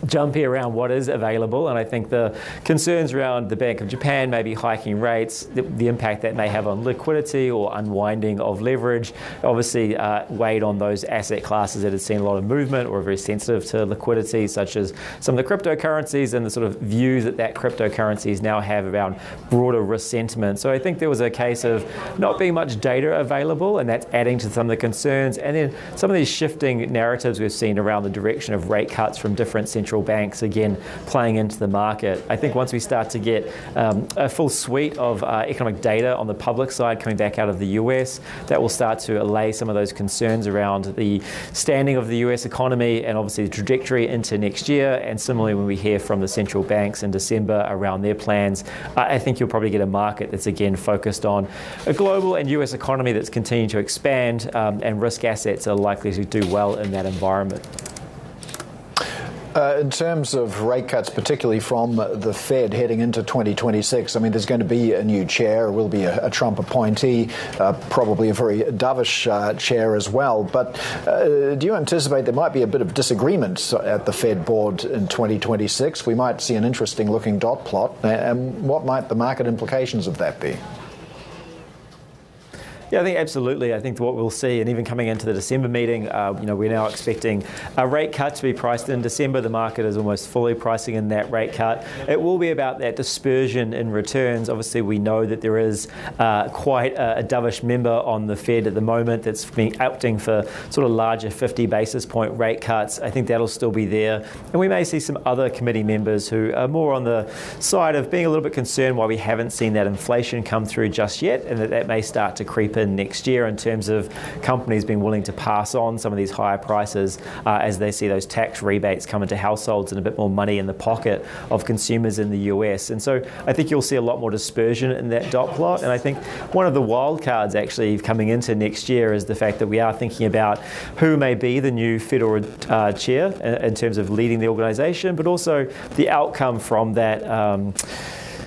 jumpy around what is available. And I think the concerns around the Bank of Japan maybe hiking rates, the impact that may have on liquidity or unwinding of leverage, obviously weighed on those asset classes that had seen a lot of movement or are very sensitive to liquidity, such as some of the cryptocurrencies and the sort of views that cryptocurrencies now have around broader risk sentiment. So I think there was a case of not being much data available, and that's adding to some of the concerns. And then some of these shifting narratives we've seen around the direction of rate cuts from different central banks, again, playing into the market. I think once we start to get a full suite of economic data on the public side coming back out of the US, that will start to allay some of those concerns around the standing of the US economy and obviously the trajectory into next year. And similarly, when we hear from the central banks in December around their plans, I think you'll probably get a market that's again focused on a global and US economy that's continuing to expand, and risk assets are likely to do well in that environment. In terms of rate cuts, particularly from the Fed heading into 2026, I mean, there's going to be a new chair, will be a Trump appointee, probably a very dovish chair as well. But do you anticipate there might be a bit of disagreement at the Fed board in 2026? We might see an interesting looking dot plot. And what might the market implications of that be? Yeah, I think absolutely. I think what we'll see, and even coming into the December meeting, we're now expecting a rate cut to be priced in December. The market is almost fully pricing in that rate cut. It will be about that dispersion in returns. Obviously, we know that there is quite a dovish member on the Fed at the moment that's been opting for sort of larger 50 basis point rate cuts. I think that'll still be there. And we may see some other committee members who are more on the side of being a little bit concerned why we haven't seen that inflation come through just yet, and that may start to creep in next year in terms of companies being willing to pass on some of these higher prices as they see those tax rebates come into households and a bit more money in the pocket of consumers in the US. And so I think you'll see a lot more dispersion in that dot plot. And I think one of the wild cards actually coming into next year is the fact that we are thinking about who may be the new federal chair in terms of leading the organisation, but also the outcome from that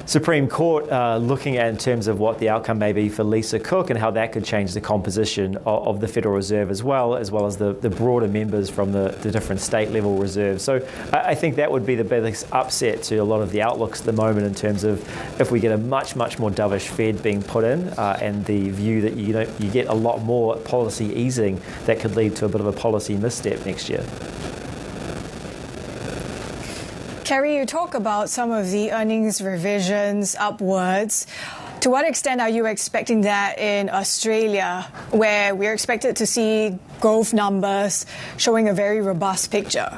Supreme Court looking at in terms of what the outcome may be for Lisa Cook and how that could change the composition of the Federal Reserve as well as the broader members from the different state level reserves. So I think that would be the biggest upset to a lot of the outlooks at the moment in terms of if we get a much more dovish Fed being put in and the view that you get a lot more policy easing that could lead to a bit of a policy misstep next year. Kerry, you talk about some of the earnings revisions upwards. To what extent are you expecting that in Australia, where we're expected to see growth numbers showing a very robust picture?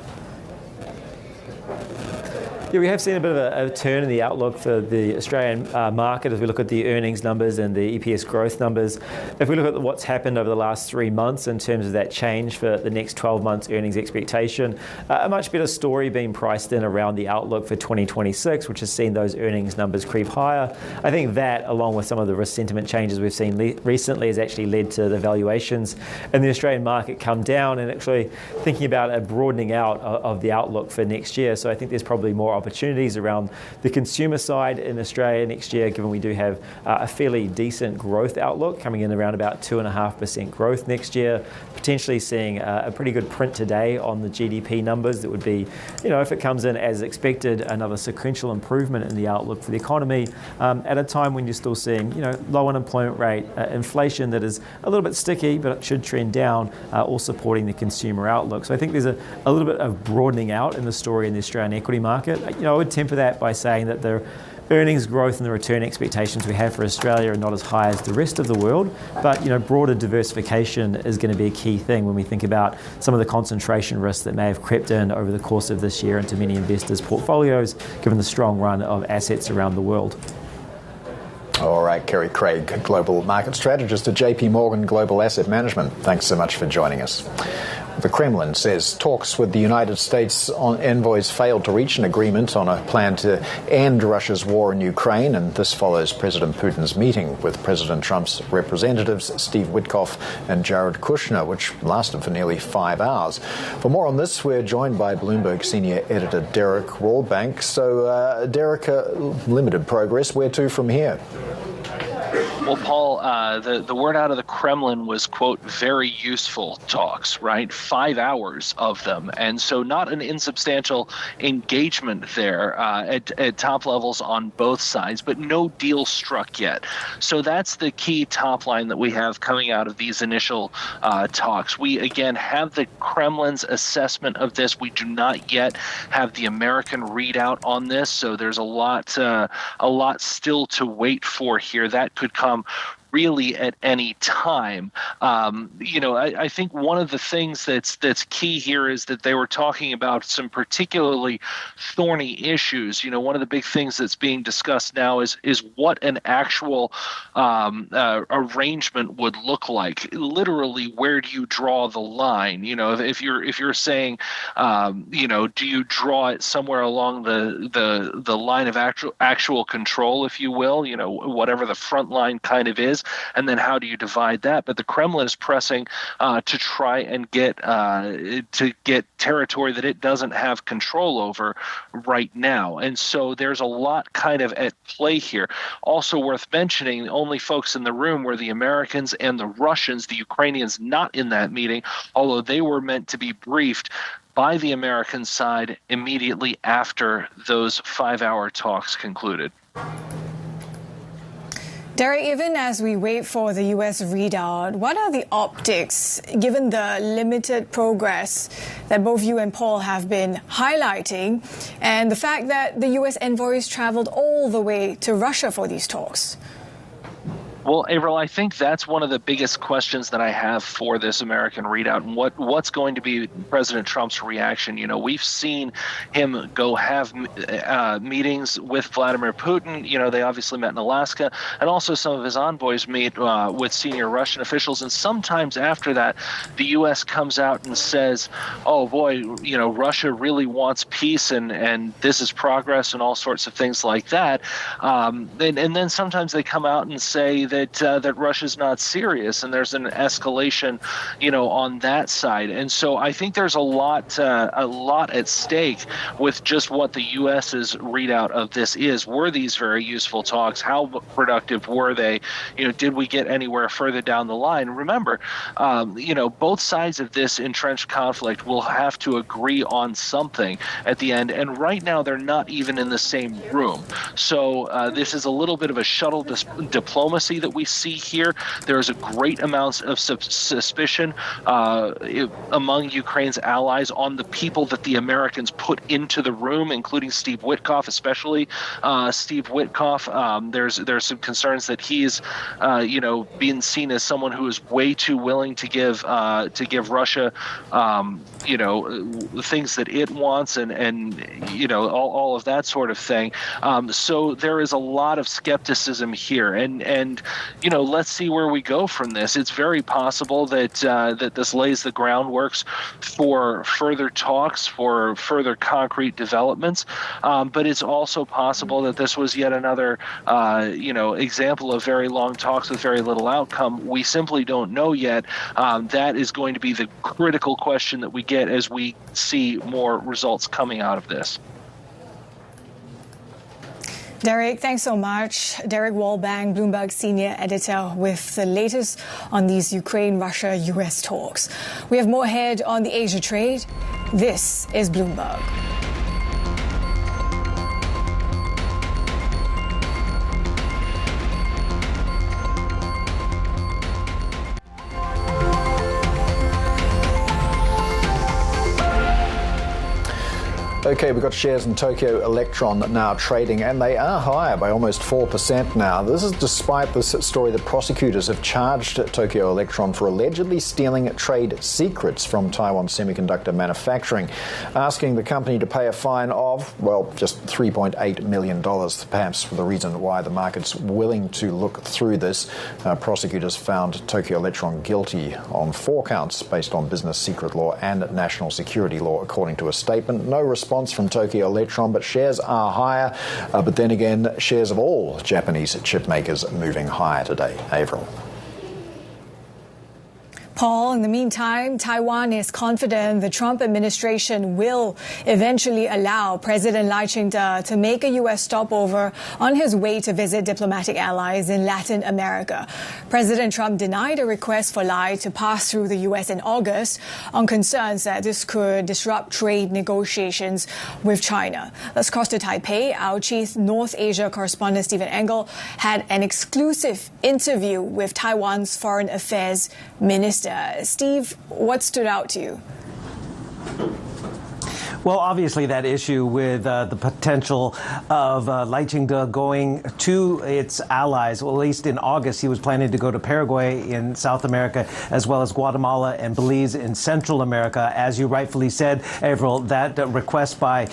Yeah, we have seen a bit of a turn in the outlook for the Australian market as we look at the earnings numbers and the EPS growth numbers. If we look at what's happened over the last 3 months in terms of that change for the next 12 months earnings expectation, a much better story being priced in around the outlook for 2026, which has seen those earnings numbers creep higher. I think that, along with some of the risk sentiment changes we've seen recently, has actually led to the valuations in the Australian market come down and actually thinking about a broadening out of the outlook for next year. So I think there's probably more opportunities around the consumer side in Australia next year, given we do have a fairly decent growth outlook coming in around about 2.5% growth next year, potentially seeing a pretty good print today on the GDP numbers that would be, if it comes in as expected, another sequential improvement in the outlook for the economy at a time when you're still seeing, low unemployment rate, inflation that is a little bit sticky but it should trend down, all supporting the consumer outlook. So I think there's a little bit of broadening out in the story in the Australian equity market. I would temper that by saying that the earnings growth and the return expectations we have for Australia are not as high as the rest of the world, but broader diversification is going to be a key thing when we think about some of the concentration risks that may have crept in over the course of this year into many investors' portfolios, given the strong run of assets around the world. All right, Kerry Craig, Global Market Strategist at JPMorgan Global Asset Management. Thanks so much for joining us. The Kremlin says talks with the United States envoys failed to reach an agreement on a plan to end Russia's war in Ukraine, and this follows President Putin's meeting with President Trump's representatives Steve Witkoff and Jared Kushner, which lasted for nearly 5 hours. For more on this, we're joined by Bloomberg senior editor Derek Rawlbank. So, Derek, limited progress. Where to from here? Well, Paul, the word out of the Kremlin was, quote, very useful talks, right? 5 hours of them. And so not an insubstantial engagement there at top levels on both sides, but no deal struck yet. So that's the key top line that we have coming out of these initial talks. We, again, have the Kremlin's assessment of this. We do not yet have the American readout on this. So there's a lot still to wait for here. That could come really at any time. I think one of the things that's key here is that they were talking about some particularly thorny issues. One of the big things that's being discussed now is what an actual arrangement would look like. Literally, where do you draw the line? If you're saying, do you draw it somewhere along the line of actual control, if you will, whatever the front line kind of is. And then how do you divide that? But the Kremlin is pressing to try and get territory that it doesn't have control over right now. And so there's a lot kind of at play here. Also worth mentioning, the only folks in the room were the Americans and the Russians, the Ukrainians not in that meeting, although they were meant to be briefed by the American side immediately after those 5-hour talks concluded. Derek, even as we wait for the U.S. readout, what are the optics, given the limited progress that both you and Paul have been highlighting, and the fact that the U.S. envoys traveled all the way to Russia for these talks? Well, Avril, I think that's one of the biggest questions that I have for this American readout, and what's going to be President Trump's reaction. We've seen him go have meetings with Vladimir Putin. They obviously met in Alaska, and also some of his envoys meet with senior Russian officials. And sometimes after that, the U.S. comes out and says, oh, boy, Russia really wants peace, and this is progress and all sorts of things like that. And then sometimes they come out and say that Russia's not serious, and there's an escalation, on that side. And so I think there's a lot at stake with just what the U.S.'s readout of this is. Were these very useful talks? How productive were they? Did we get anywhere further down the line? Remember, both sides of this entrenched conflict will have to agree on something at the end, and right now they're not even in the same room. So this is a little bit of a shuttle diplomacy that we see here. There is a great amount of suspicion among Ukraine's allies on the people that the Americans put into the room, including Steve Witkoff, especially Steve Witkoff. There's some concerns that he's being seen as someone who is way too willing to give Russia things that it wants and all of that sort of thing. So there is a lot of skepticism here, and let's see where we go from this. It's very possible that that this lays the groundworks for further talks, for further concrete developments. But it's also possible that this was yet another, example of very long talks with very little outcome. We simply don't know yet. That is going to be the critical question that we get as we see more results coming out of this. Derek, thanks so much. Derek Rawlbank, Bloomberg senior editor, with the latest on these Ukraine-Russia-US talks. We have more ahead on the Asia trade. This is Bloomberg. Okay, we've got shares in Tokyo Electron now trading, and they are higher by almost 4% now. This is despite the story that prosecutors have charged Tokyo Electron for allegedly stealing trade secrets from Taiwan semiconductor manufacturing, asking the company to pay a fine of, well, just $3.8 million, perhaps for the reason why the market's willing to look through this. Prosecutors found Tokyo Electron guilty on 4 counts based on business secret law and national security law, according to a statement. No response from Tokyo Electron, but shares are higher. But then again, shares of all Japanese chip makers moving higher today. Avril. Paul, in the meantime, Taiwan is confident the Trump administration will eventually allow President Lai Ching-te to make a U.S. stopover on his way to visit diplomatic allies in Latin America. President Trump denied a request for Lai to pass through the U.S. in August on concerns that this could disrupt trade negotiations with China. Let's cross to Taipei. Our chief North Asia correspondent Stephen Engel had an exclusive interview with Taiwan's Foreign Affairs Minister. Steve, what stood out to you? Well, obviously that issue with the potential of Lai Ching-te going to its allies. Well, at least in August, he was planning to go to Paraguay in South America, as well as Guatemala and Belize in Central America. As you rightfully said, Avril, that request by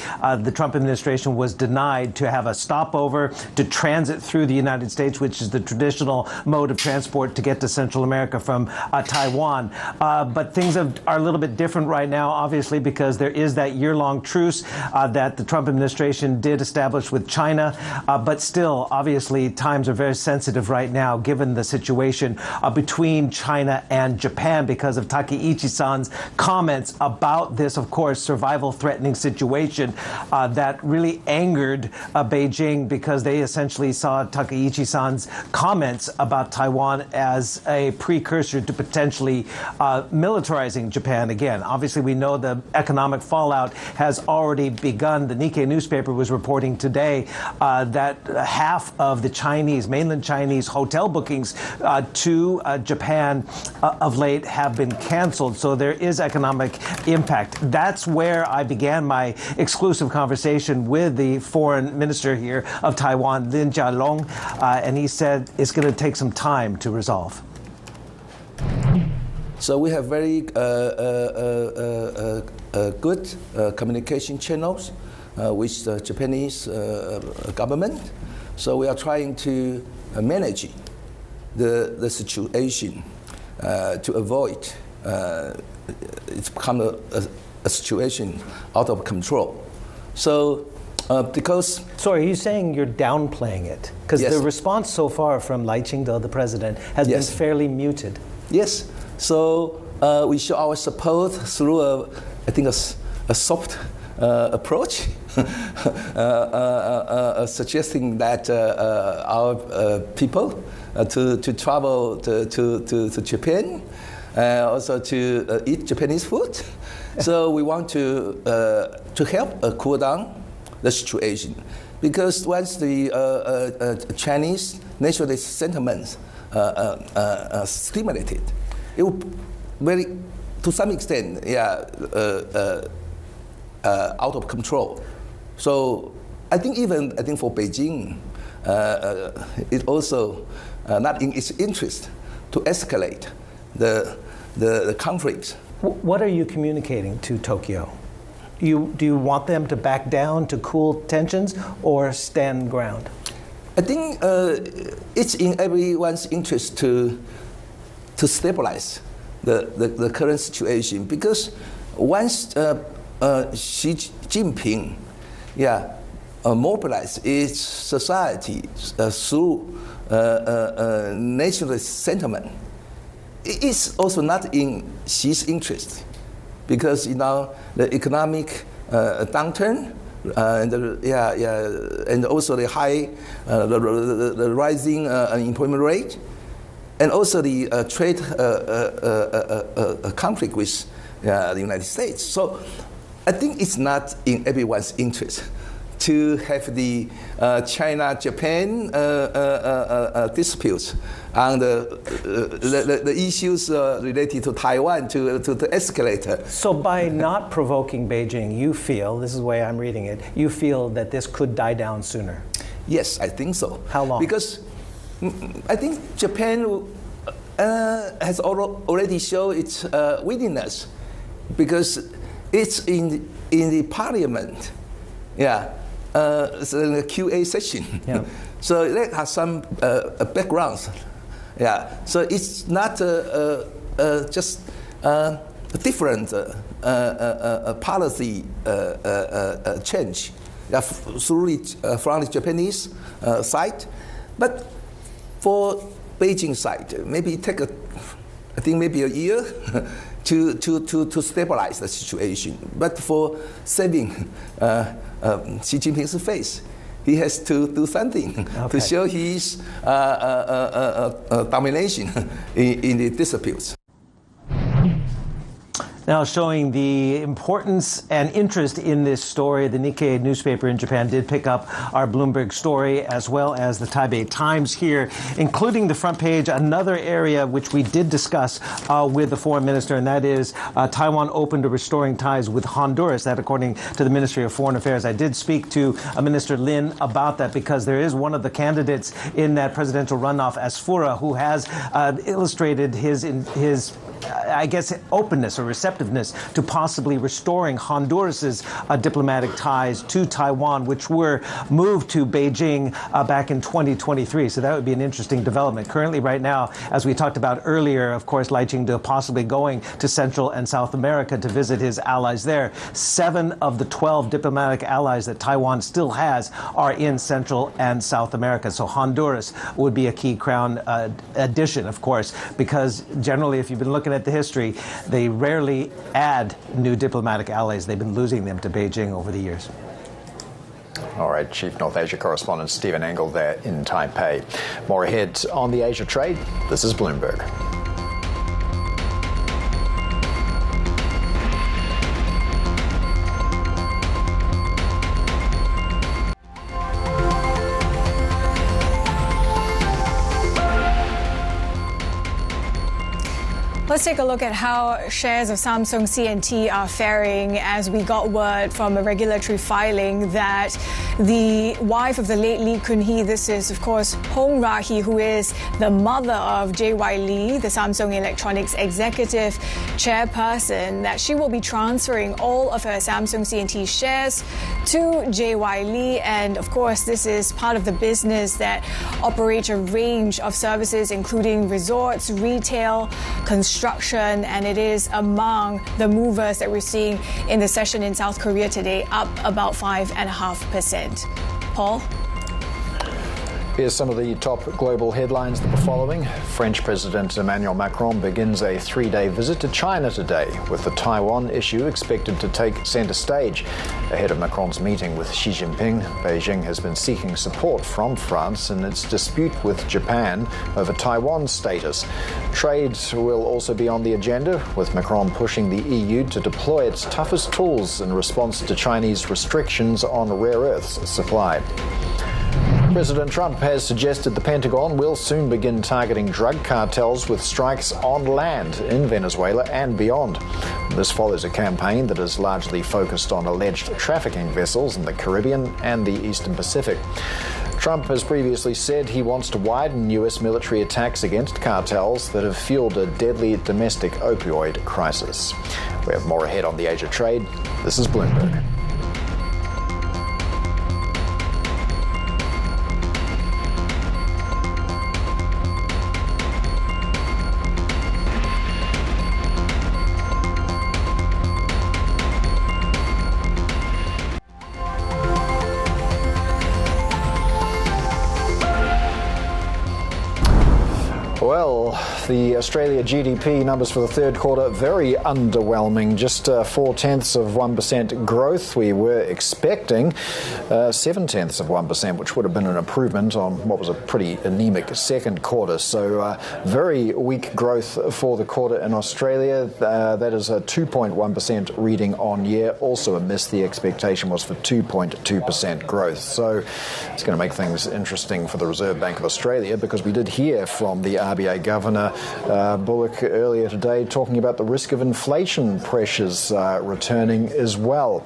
the Trump administration was denied to have a stopover to transit through the United States, which is the traditional mode of transport to get to Central America from Taiwan. But things are a little bit different right now, obviously, because there is that year-long truce that the Trump administration did establish with China. But still, obviously, times are very sensitive right now, given the situation between China and Japan because of Takeichi-san's comments about this, of course, survival-threatening situation that really angered Beijing, because they essentially saw Takeichi-san's comments about Taiwan as a precursor to potentially militarizing Japan again. Obviously, we know the economic fallout has already begun. The Nikkei newspaper was reporting today that half of the mainland Chinese hotel bookings to Japan of late have been canceled. So there is economic impact. That's where I began my exclusive conversation with the foreign minister here of Taiwan, Chia-Lung, and he said it's going to take some time to resolve. So we have very good communication channels with the Japanese government. So we are trying to manage the situation to avoid it's become a situation out of control. So because... Sorry, are you saying you're downplaying it? Because yes. The response so far from Lai Ching-te, the president, has yes. been fairly muted. Yes. So we show our support through a soft approach, suggesting that our people to travel to Japan, also to eat Japanese food. So we want to help cool down the situation, because once the Chinese nationalist sentiments stimulated, it will to some extent, out of control. So I think for Beijing, it also not in its interest to escalate the conflicts. What are you communicating to Tokyo? Do you want them to back down to cool tensions or stand ground? I think it's in everyone's interest to stabilize the current situation, because once Xi Jinping mobilized its society through nationalist sentiment, it is also not in Xi's interest, because the economic downturn and also the high the rising unemployment rate, and also the trade conflict with the United States. So I think it's not in everyone's interest to have the China-Japan disputes and the issues related to Taiwan to escalate. So by not provoking Beijing, you feel, this is the way I'm reading it, you feel that this could die down sooner? Yes, I think so. How long? Because I think Japan has already shown its willingness, because it's in the parliament, it's in the QA session. Yeah. So there are some backgrounds. Yeah. So it's not just a different policy change from the Japanese side, but for Beijing side, maybe it take maybe a year to stabilize the situation. But for saving Xi Jinping's face, he has to do something to show his domination in the disputes. Now, showing the importance and interest in this story, the Nikkei newspaper in Japan did pick up our Bloomberg story, as well as the Taipei Times here, including the front page, another area which we did discuss with the foreign minister, and that is Taiwan open to restoring ties with Honduras. That, according to the Ministry of Foreign Affairs. I did speak to Minister Lin about that, because there is one of the candidates in that presidential runoff, Asfura, who has illustrated his I guess, openness or receptiveness to possibly restoring Honduras's diplomatic ties to Taiwan, which were moved to Beijing back in 2023. So that would be an interesting development. Currently, right now, as we talked about earlier, of course, Lai Ching-te possibly going to Central and South America to visit his allies there. 7 of the 12 diplomatic allies that Taiwan still has are in Central and South America. So Honduras would be a key crown addition, of course, because generally, if you've been looking at the history, they rarely add new diplomatic allies. They've been losing them to Beijing over the years. All right, Chief North Asia correspondent Stephen Engel there in Taipei. More ahead on the Asia trade. This is Bloomberg. Let's take a look at how shares of Samsung C&T are faring, as we got word from a regulatory filing that the wife of the late Lee Kun-hee, this is, of course, Hong Ra-hee, who is the mother of J.Y. Lee, the Samsung Electronics executive chairperson, that she will be transferring all of her Samsung C&T shares to J.Y. Lee. And, of course, this is part of the business that operates a range of services, including resorts, retail, construction, and it is among the movers that we're seeing in the session in South Korea today, up about 5.5%. Paul? Here's some of the top global headlines that we're following. French President Emmanuel Macron begins a 3-day visit to China today, with the Taiwan issue expected to take center stage. Ahead of Macron's meeting with Xi Jinping, Beijing has been seeking support from France in its dispute with Japan over Taiwan's status. Trade will also be on the agenda, with Macron pushing the EU to deploy its toughest tools in response to Chinese restrictions on rare earths supply. President Trump has suggested the Pentagon will soon begin targeting drug cartels with strikes on land in Venezuela and beyond. This follows a campaign that is largely focused on alleged trafficking vessels in the Caribbean and the Eastern Pacific. Trump has previously said he wants to widen U.S. military attacks against cartels that have fueled a deadly domestic opioid crisis. We have more ahead on the Asia trade. This is Bloomberg. Well, the Australia GDP numbers for the third quarter, very underwhelming. Just 0.4% growth. We were expecting 0.7%, which would have been an improvement on what was a pretty anemic second quarter. So very weak growth for the quarter in Australia. That is a 2.1% reading on year. Also a miss. The expectation was for 2.2% growth. So it's going to make things interesting for the Reserve Bank of Australia, because we did hear from the RBA Governor Bullock earlier today talking about the risk of inflation pressures returning as well.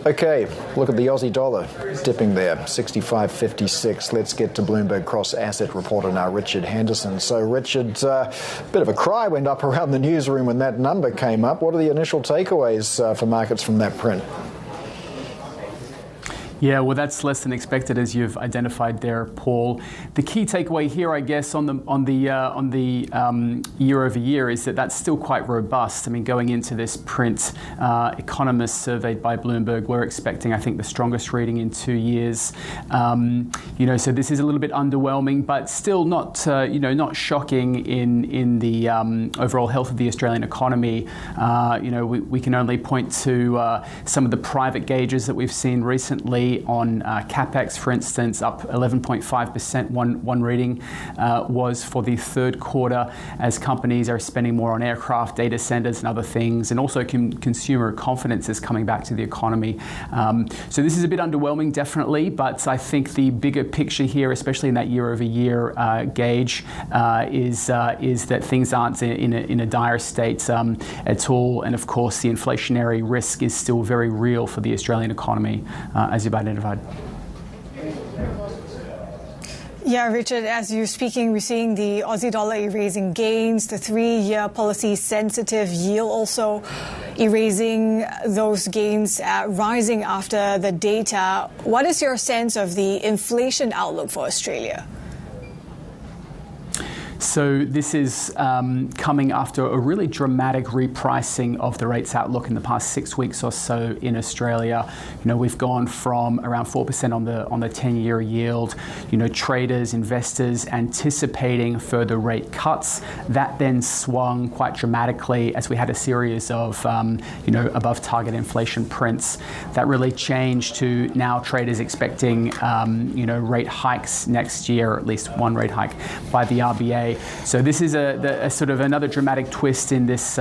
Okay, look at the Aussie dollar dipping there, 65.56. Let's get to Bloomberg Cross Asset reporter now, Richard Henderson. So, Richard, a bit of a cry went up around the newsroom when that number came up. What are the initial takeaways for markets from that print? Yeah, well, that's less than expected, as you've identified there, Paul. The key takeaway here, I guess, on the year over year is that that's still quite robust. I mean, going into this print, economists surveyed by Bloomberg were expecting, I think, the strongest reading in 2 years. So this is a little bit underwhelming, but still not shocking in the overall health of the Australian economy. We can only point to some of the private gauges that we've seen recently. On capex, for instance, up 11.5%. One reading was for the third quarter, as companies are spending more on aircraft, data centers, and other things, and also consumer confidence is coming back to the economy. So this is a bit underwhelming, definitely, but I think the bigger picture here, especially in that year-over-year gauge, is that things aren't in a dire state at all, and of course the inflationary risk is still very real for the Australian economy, as you've identified. Yeah, Richard, as you're speaking, we're seeing the Aussie dollar erasing gains, the 3-year policy-sensitive yield also erasing those gains, rising after the data. What is your sense of the inflation outlook for Australia? So this is coming after a really dramatic repricing of the rates outlook in the past 6 weeks or so in Australia. We've gone from around 4% on the 10-year yield. Traders, investors anticipating further rate cuts. That then swung quite dramatically as we had a series of above target inflation prints. That really changed to now traders expecting rate hikes next year, at least one rate hike by the RBA. So this is a sort of another dramatic twist in this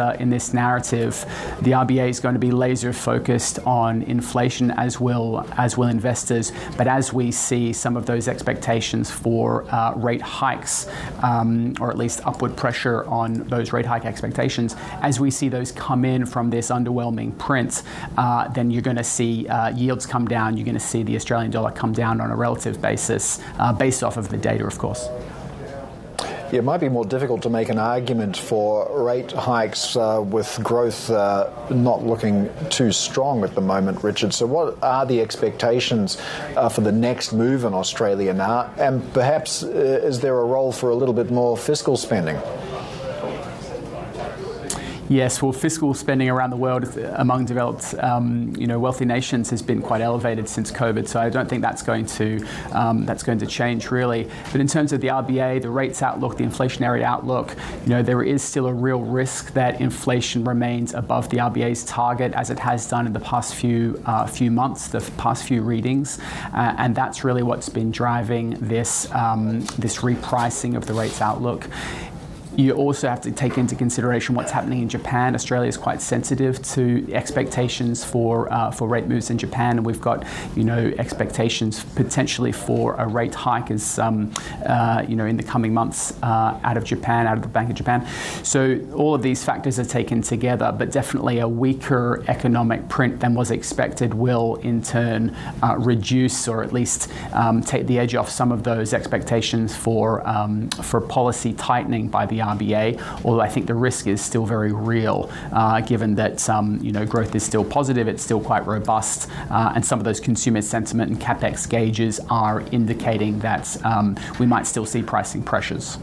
narrative. The RBA is going to be laser focused on inflation, as will investors. But as we see some of those expectations for rate hikes, or at least upward pressure on those rate hike expectations, as we see those come in from this underwhelming print, then you're going to see yields come down. You're going to see the Australian dollar come down on a relative basis, based off of the data, of course. It might be more difficult to make an argument for rate hikes with growth not looking too strong at the moment, Richard. So what are the expectations for the next move in Australia now? And perhaps is there a role for a little bit more fiscal spending? Yes, well, fiscal spending around the world among developed, wealthy nations has been quite elevated since COVID. So I don't think that's going to change really. But in terms of the RBA, the rates outlook, the inflationary outlook, there is still a real risk that inflation remains above the RBA's target, as it has done in the past few months, the past few readings, and that's really what's been driving this repricing of the rates outlook. You also have to take into consideration what's happening in Japan. Australia is quite sensitive to expectations for rate moves in Japan, and we've got expectations potentially for a rate hike as in the coming months out of Japan, out of the Bank of Japan. So all of these factors are taken together, but definitely a weaker economic print than was expected will in turn reduce, or at least take the edge off some of those expectations for policy tightening by the RBA, although I think the risk is still very real, given that growth is still positive, it's still quite robust, and some of those consumer sentiment and capex gauges are indicating that we might still see pricing pressures.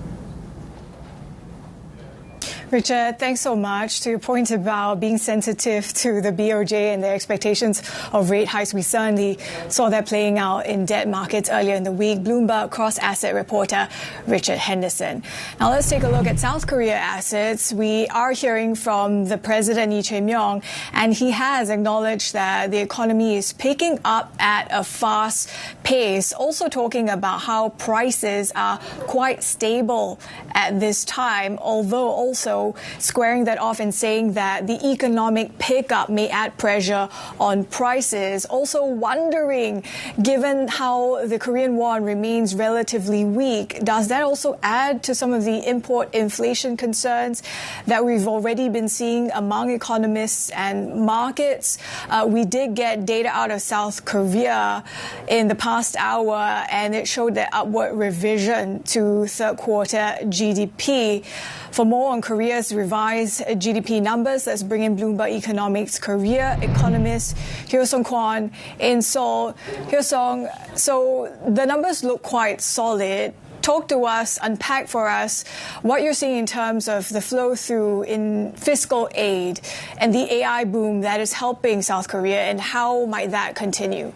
Richard, thanks so much. To your point about being sensitive to the BOJ and their expectations of rate hikes, we certainly saw that playing out in debt markets earlier in the week. Bloomberg cross-asset reporter Richard Henderson. Now let's take a look at South Korea assets. We are hearing from the president, Lee Jae-myung, and he has acknowledged that the economy is picking up at a fast pace, also talking about how prices are quite stable at this time, although also squaring that off and saying that the economic pickup may add pressure on prices. Also wondering, given how the Korean won remains relatively weak, does that also add to some of the import inflation concerns that we've already been seeing among economists and markets? We did get data out of South Korea in the past hour, and it showed that upward revision to third quarter GDP. For more on Korea's revised GDP numbers, let's bring in Bloomberg Economics Korea economist Hyo-sung Kwon in Seoul. Hyo-sung, so the numbers look quite solid. Talk to us, unpack for us what you're seeing in terms of the flow through in fiscal aid and the AI boom that is helping South Korea, and how might that continue?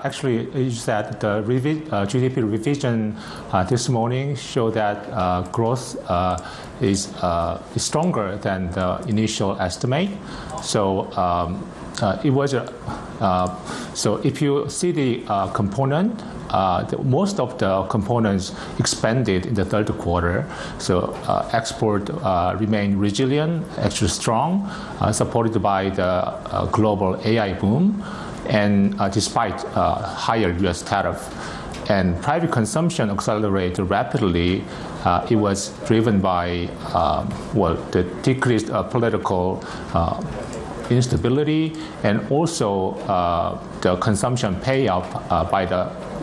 Actually, is that the GDP revision this morning showed that growth is stronger than the initial estimate. It was so if you see the component, most of the components expanded in the third quarter. So export remained resilient, actually strong, supported by the global AI boom, and despite higher U.S. tariff. And private consumption accelerated rapidly. It was driven by the decreased political instability, and also the consumption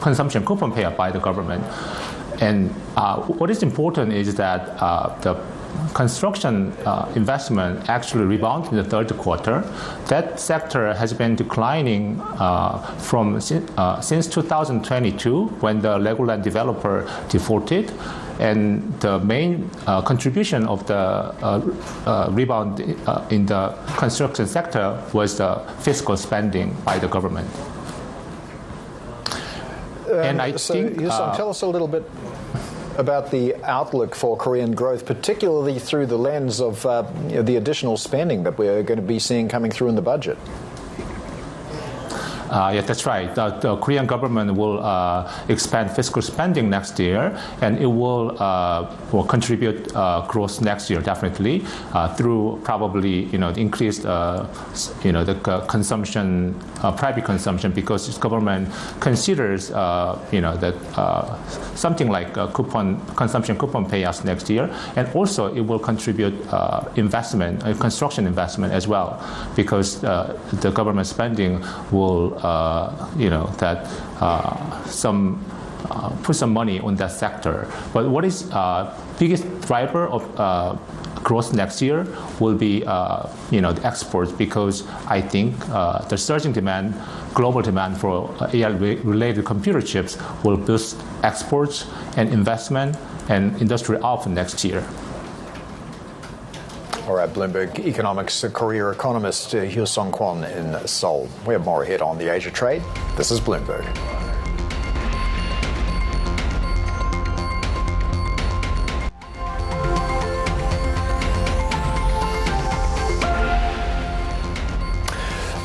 consumption coupon pay up by the government. And what is important is that the construction investment actually rebounded in the third quarter. That sector has been declining since 2022, when the Legoland developer defaulted. And the main contribution of the rebound in the construction sector was the fiscal spending by the government. And I think... tell us a little bit about the outlook for Korean growth, particularly through the lens of the additional spending that we're going to be seeing coming through in the budget. That's right. The Korean government will expand fiscal spending next year, and it will contribute growth next year, definitely, through probably increased the consumption, private consumption, because its government considers that something like consumption coupon payouts next year, and also it will contribute investment, construction investment as well, because the government spending will put some money on that sector. But what is biggest driver of growth next year will be the exports, because I think the surging demand, global demand for AI-related computer chips will boost exports and investment and industrial output next year. All right, Bloomberg Economics Korea economist Hyo-sung Kwon in Seoul. We have more ahead on the Asia trade. This is Bloomberg.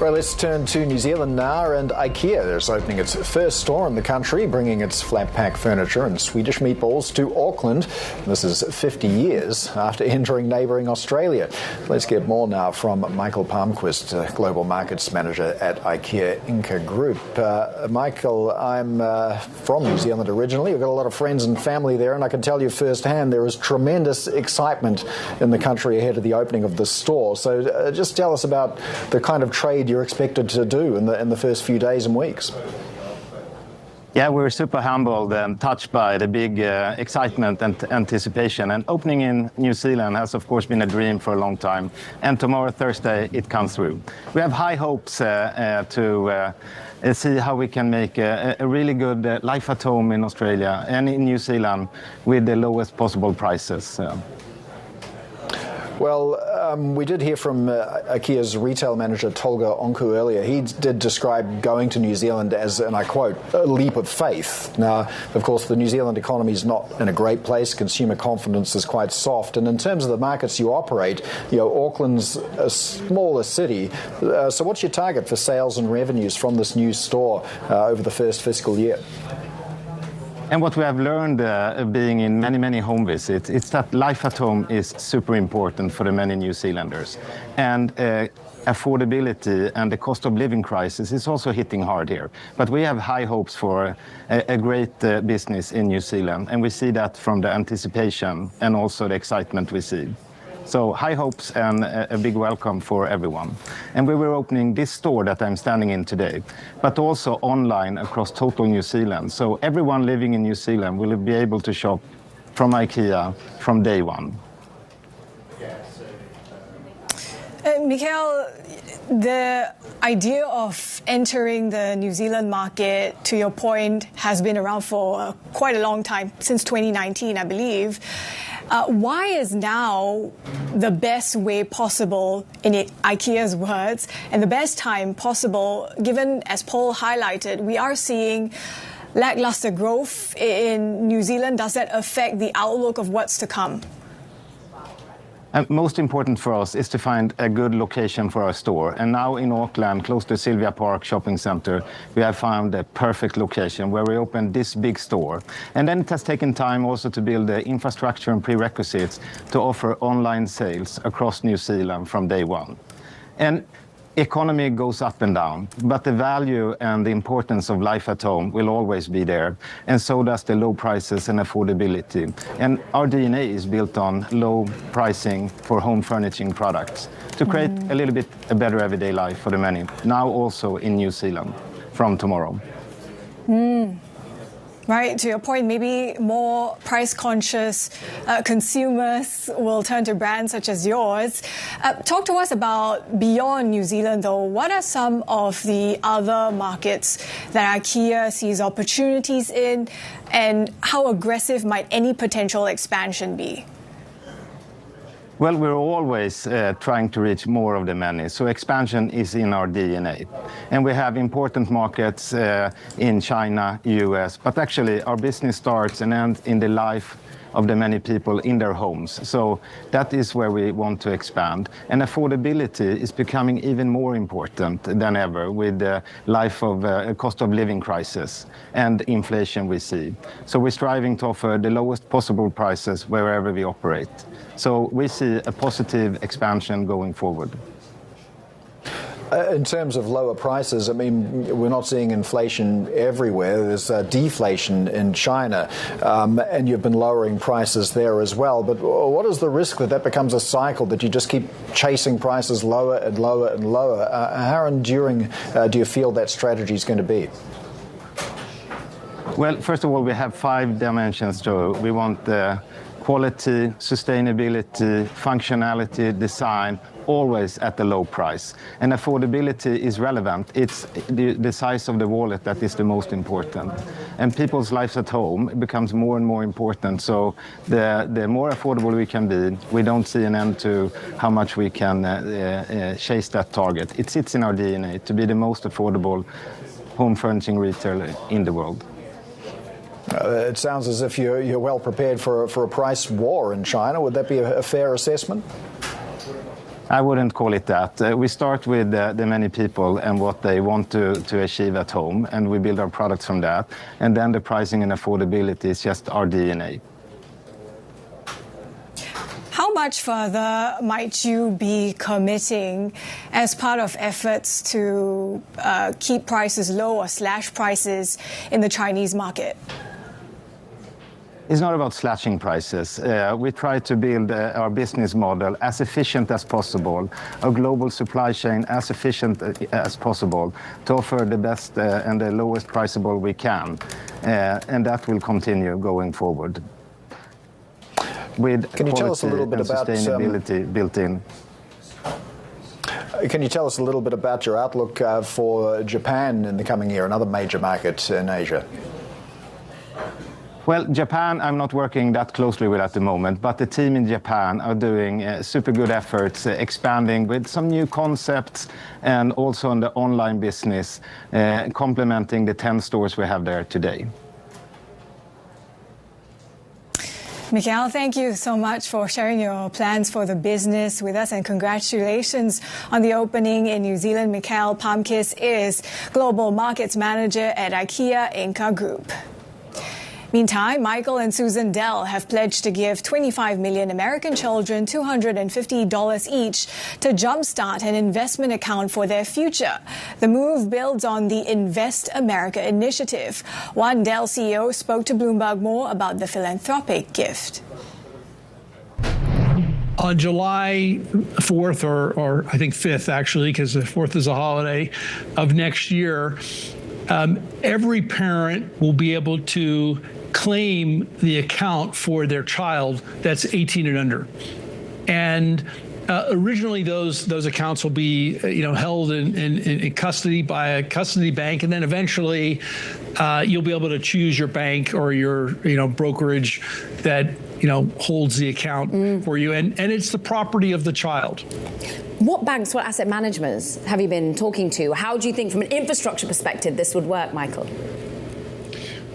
Right, let's turn to New Zealand now, and Ikea is opening its first store in the country, bringing its flat pack furniture and Swedish meatballs to Auckland. This is 50 years after entering neighbouring Australia. Let's get more now from Michael Palmquist, Global Markets Manager at Ikea Inca Group. Michael, I'm from New Zealand originally. We've got a lot of friends and family there, and I can tell you firsthand there is tremendous excitement in the country ahead of the opening of the store. So just tell us about the kind of trade you're expected to do in the first few days and weeks. Yeah, we're super humbled and touched by the big excitement and anticipation. And opening in New Zealand has, of course, been a dream for a long time. And tomorrow, Thursday, it comes through. We have high hopes to see how we can make a really good life at home in Australia and in New Zealand with the lowest possible prices. Well, we did hear from Ikea's retail manager, Tolga Onku, earlier. He did describe going to New Zealand as, and I quote, a leap of faith. Now, of course, the New Zealand economy is not in a great place. Consumer confidence is quite soft. And in terms of the markets you operate, Auckland's a smaller city. So what's your target for sales and revenues from this new store over the first fiscal year? And what we have learned being in many, many home visits, it's that life at home is super important for the many New Zealanders. And affordability and the cost of living crisis is also hitting hard here. But we have high hopes for a great business in New Zealand. And we see that from the anticipation and also the excitement we see. So high hopes and a big welcome for everyone. And we were opening this store that I'm standing in today, but also online across total New Zealand. So everyone living in New Zealand will be able to shop from Ikea from day one. Mikael, the idea of entering the New Zealand market, to your point, has been around for quite a long time, since 2019, I believe. Why is now the best way possible, in Ikea's words, and the best time possible, given, as Paul highlighted, we are seeing lackluster growth in New Zealand? Does that affect the outlook of what's to come? And most important for us is to find a good location for our store. And now in Auckland, close to Sylvia Park Shopping Centre, we have found a perfect location where we opened this big store. And then it has taken time also to build the infrastructure and prerequisites to offer online sales across New Zealand from day one. And economy goes up and down, but the value and the importance of life at home will always be there, and so does the low prices and affordability. And our DNA is built on low pricing for home furnishing products to create a little bit a better everyday life for the many, now also in New Zealand from tomorrow. Right, to your point, maybe more price-conscious consumers will turn to brands such as yours. Talk to us about beyond New Zealand, though. What are some of the other markets that Ikea sees opportunities in, and how aggressive might any potential expansion be? Well, we're always trying to reach more of the many, so expansion is in our DNA. And we have important markets in China, US, but actually our business starts and ends in the life of the many people in their homes. So that is where we want to expand. And affordability is becoming even more important than ever with the life of cost of living crisis and inflation we see. So we're striving to offer the lowest possible prices wherever we operate. So we see a positive expansion going forward. In terms of lower prices, I mean, we're not seeing inflation everywhere. There's deflation in China, and you've been lowering prices there as well. But what is the risk that that becomes a cycle, that you just keep chasing prices lower and lower and lower? How enduring do you feel that strategy is going to be? Well, first of all, we have 5 dimensions, Joe. We want quality, sustainability, functionality, design, always at a low price. And affordability is relevant. It's the size of the wallet that is the most important. And people's lives at home becomes more and more important. So the more affordable we can be, we don't see an end to how much we can chase that target. It sits in our DNA to be the most affordable home furnishing retailer in the world. It sounds as if you're well prepared for a price war in China. Would that be a fair assessment? I wouldn't call it that. We start with the many people and what they want to achieve at home, and we build our products from that. And then the pricing and affordability is just our DNA. How much further might you be committing as part of efforts to keep prices low or slash prices in the Chinese market? It's not about slashing prices. We try to build our business model as efficient as possible, a global supply chain as efficient as possible, to offer the best and the lowest priceable we can. And that will continue going forward. With Can you tell us a little bit about sustainability built in? Can you tell us a little bit about your outlook for Japan in the coming year, another major market in Asia? Well, Japan, I'm not working that closely with at the moment, but the team in Japan are doing super good efforts, expanding with some new concepts and also on the online business, complementing the 10 stores we have there today. Mikhail, thank you so much for sharing your plans for the business with us, and congratulations on the opening in New Zealand. Mikhail Palmkis is Global Markets Manager at Ikea Inca Group. Meantime, Michael and Susan Dell have pledged to give 25 million American children $250 each to jumpstart an investment account for their future. The move builds on the Invest America initiative. One Dell CEO spoke to Bloomberg more about the philanthropic gift. On July 4th, or I think 5th, actually, because the 4th is a holiday, of next year, every parent will be able to claim the account for their child that's 18 and under. And originally, those accounts will be held in custody by a custody bank, and then eventually you'll be able to choose your bank or your brokerage that holds the account for you, and it's the property of the child. What banks, what asset managers have you been talking to? How do you think, from an infrastructure perspective, this would work, Michael?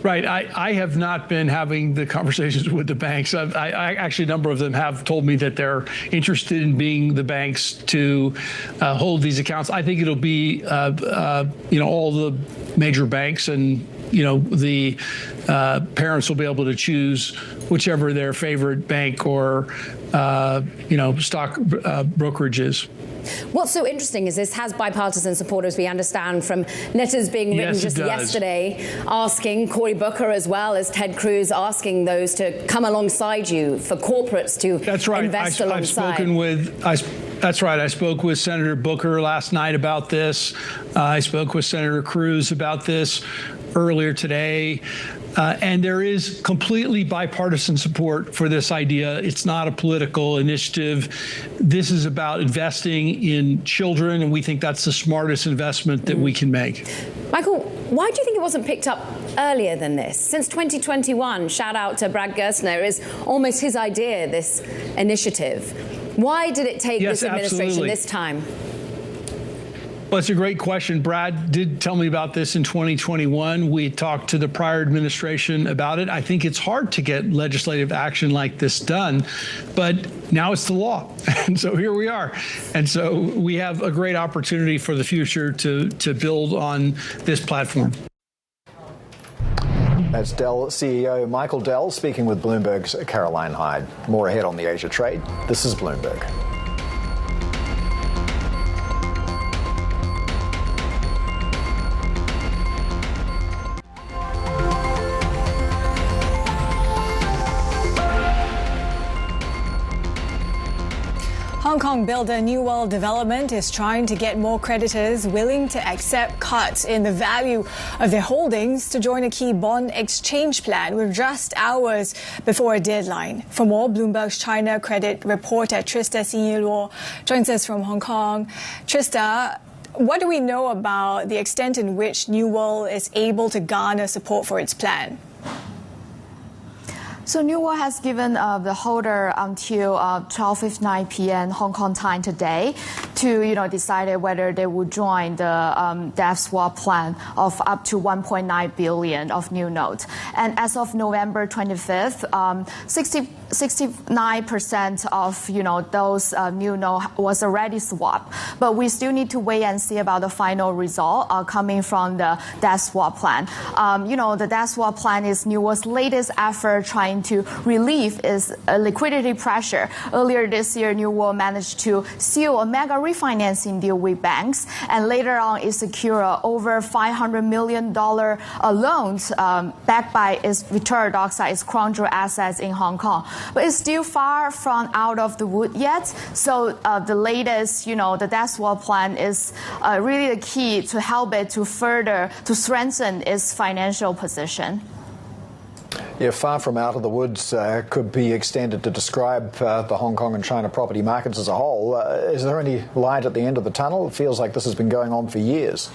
Right. I have not been having the conversations with the banks. I actually, a number of them have told me that they're interested in being the banks to hold these accounts. I think it'll be, all the major banks, and, the parents will be able to choose whichever their favorite bank or, stock brokerage is. What's so interesting is this has bipartisan support, as we understand, from letters being written just yesterday, asking Cory Booker as well as Ted Cruz, asking those to come alongside you for corporates to invest alongside. That's right. I spoke with Senator Booker last night about this. I spoke with Senator Cruz about this earlier today. And there is completely bipartisan support for this idea. It's not a political initiative. This is about investing in children, and we think that's the smartest investment that we can make. Michael, why do you think it wasn't picked up earlier than this? Since 2021, shout out to Brad Gerstner, is almost his idea, this initiative. Why did it take this administration this time? Well, it's a great question. Brad did tell me about this in 2021. We talked to the prior administration about it. I think it's hard to get legislative action like this done, but now it's the law. And so here we are. And so we have a great opportunity for the future to build on this platform. That's Dell CEO Michael Dell speaking with Bloomberg's Caroline Hyde. More ahead on the Asia trade. This is Bloomberg. Hong Kong builder New World Development is trying to get more creditors willing to accept cuts in the value of their holdings to join a key bond exchange plan with just hours before a deadline. For more, Bloomberg's China credit reporter Trista Sinyilwo joins us from Hong Kong. Trista, what do we know about the extent in which New World is able to garner support for its plan? So New World has given the holder until 12:59 p.m. Hong Kong time today to decide whether they will join the debt swap plan of up to 1.9 billion of new notes. And as of November 25th, 69% of those new notes was already swapped. But we still need to wait and see about the final result coming from the debt swap plan. The debt swap plan is New World's latest effort trying to relieve its liquidity pressure. Earlier this year, New World managed to seal a mega refinancing deal with banks, and later on it secured over $500 million loans backed by its Victoria-Dockside, its crown jewel assets in Hong Kong. But it's still far from out of the wood yet. So the latest, the debt swap plan is really the key to help it to further to strengthen its financial position. Yeah, far from out of the woods could be extended to describe the Hong Kong and China property markets as a whole. Is there any light at the end of the tunnel? It feels like this has been going on for years.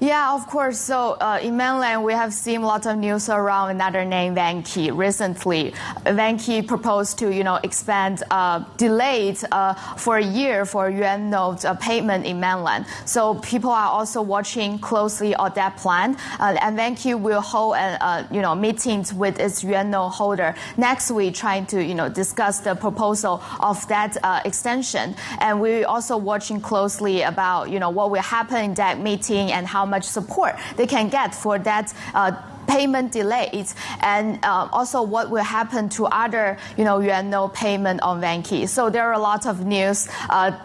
Yeah, of course. So in mainland, we have seen lots of news around another name, Vanke. Recently, Vanke proposed to, expand, delayed for a year for yuan note payment in mainland. So people are also watching closely on that plan. And Vanke will hold, meetings with its yuan note holder next week, trying to, discuss the proposal of that extension. And we're also watching closely about, what will happen in that meeting and how much support they can get for that payment delays, and also what will happen to other, yuan note payment on Vanke. So there are a lot of news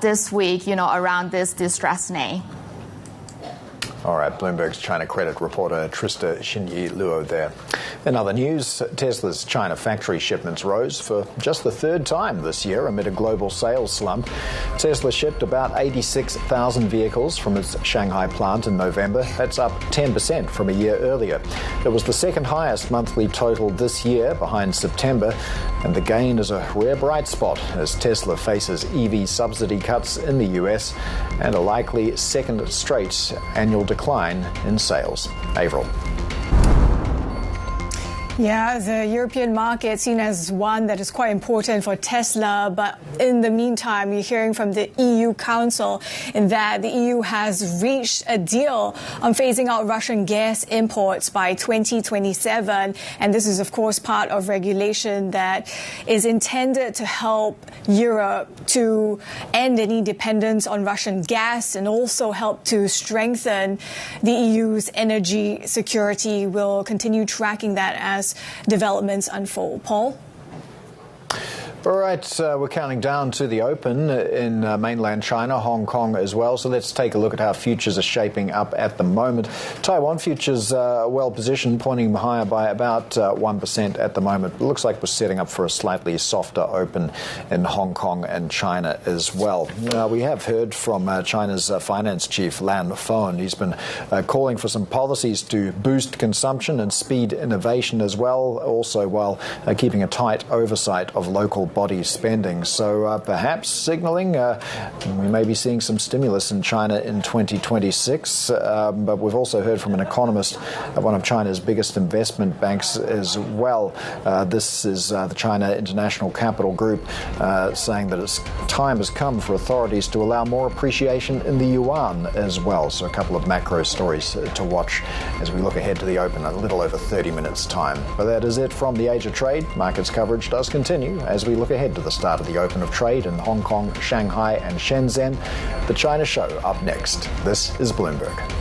this week, around this distressed name. All right, Bloomberg's China credit reporter Trista Xinyi Luo there. In other news, Tesla's China factory shipments rose for just the third time this year amid a global sales slump. Tesla shipped about 86,000 vehicles from its Shanghai plant in November. That's up 10% from a year earlier. It was the second highest monthly total this year, behind September, and the gain is a rare bright spot as Tesla faces EV subsidy cuts in the US and a likely second straight annual decline in sales. Avril. Yeah, the European market seen as one that is quite important for Tesla, but in the meantime, you're hearing from the EU Council in that the EU has reached a deal on phasing out Russian gas imports by 2027, and this is, of course, part of regulation that is intended to help Europe to end any dependence on Russian gas and also help to strengthen the EU's energy security. We'll continue tracking that as developments unfold. Paul? All right, we're counting down to the open in mainland China, Hong Kong as well. So let's take a look at how futures are shaping up at the moment. Taiwan futures well positioned, pointing higher by about 1% at the moment. It looks like we're setting up for a slightly softer open in Hong Kong and China as well. We have heard from China's finance chief, Lan Fon. He's been calling for some policies to boost consumption and speed innovation as well, also while keeping a tight oversight of local body spending. So perhaps signaling we may be seeing some stimulus in China in 2026. But we've also heard from an economist at one of China's biggest investment banks as well. This is the China International Capital Group saying that its time has come for authorities to allow more appreciation in the yuan as well. So a couple of macro stories to watch as we look ahead to the open in a little over 30 minutes time. But that is it from the Age of Trade. Markets coverage does continue as we look ahead to the start of the open of trade in Hong Kong, Shanghai and Shenzhen. The China Show up next. This is Bloomberg.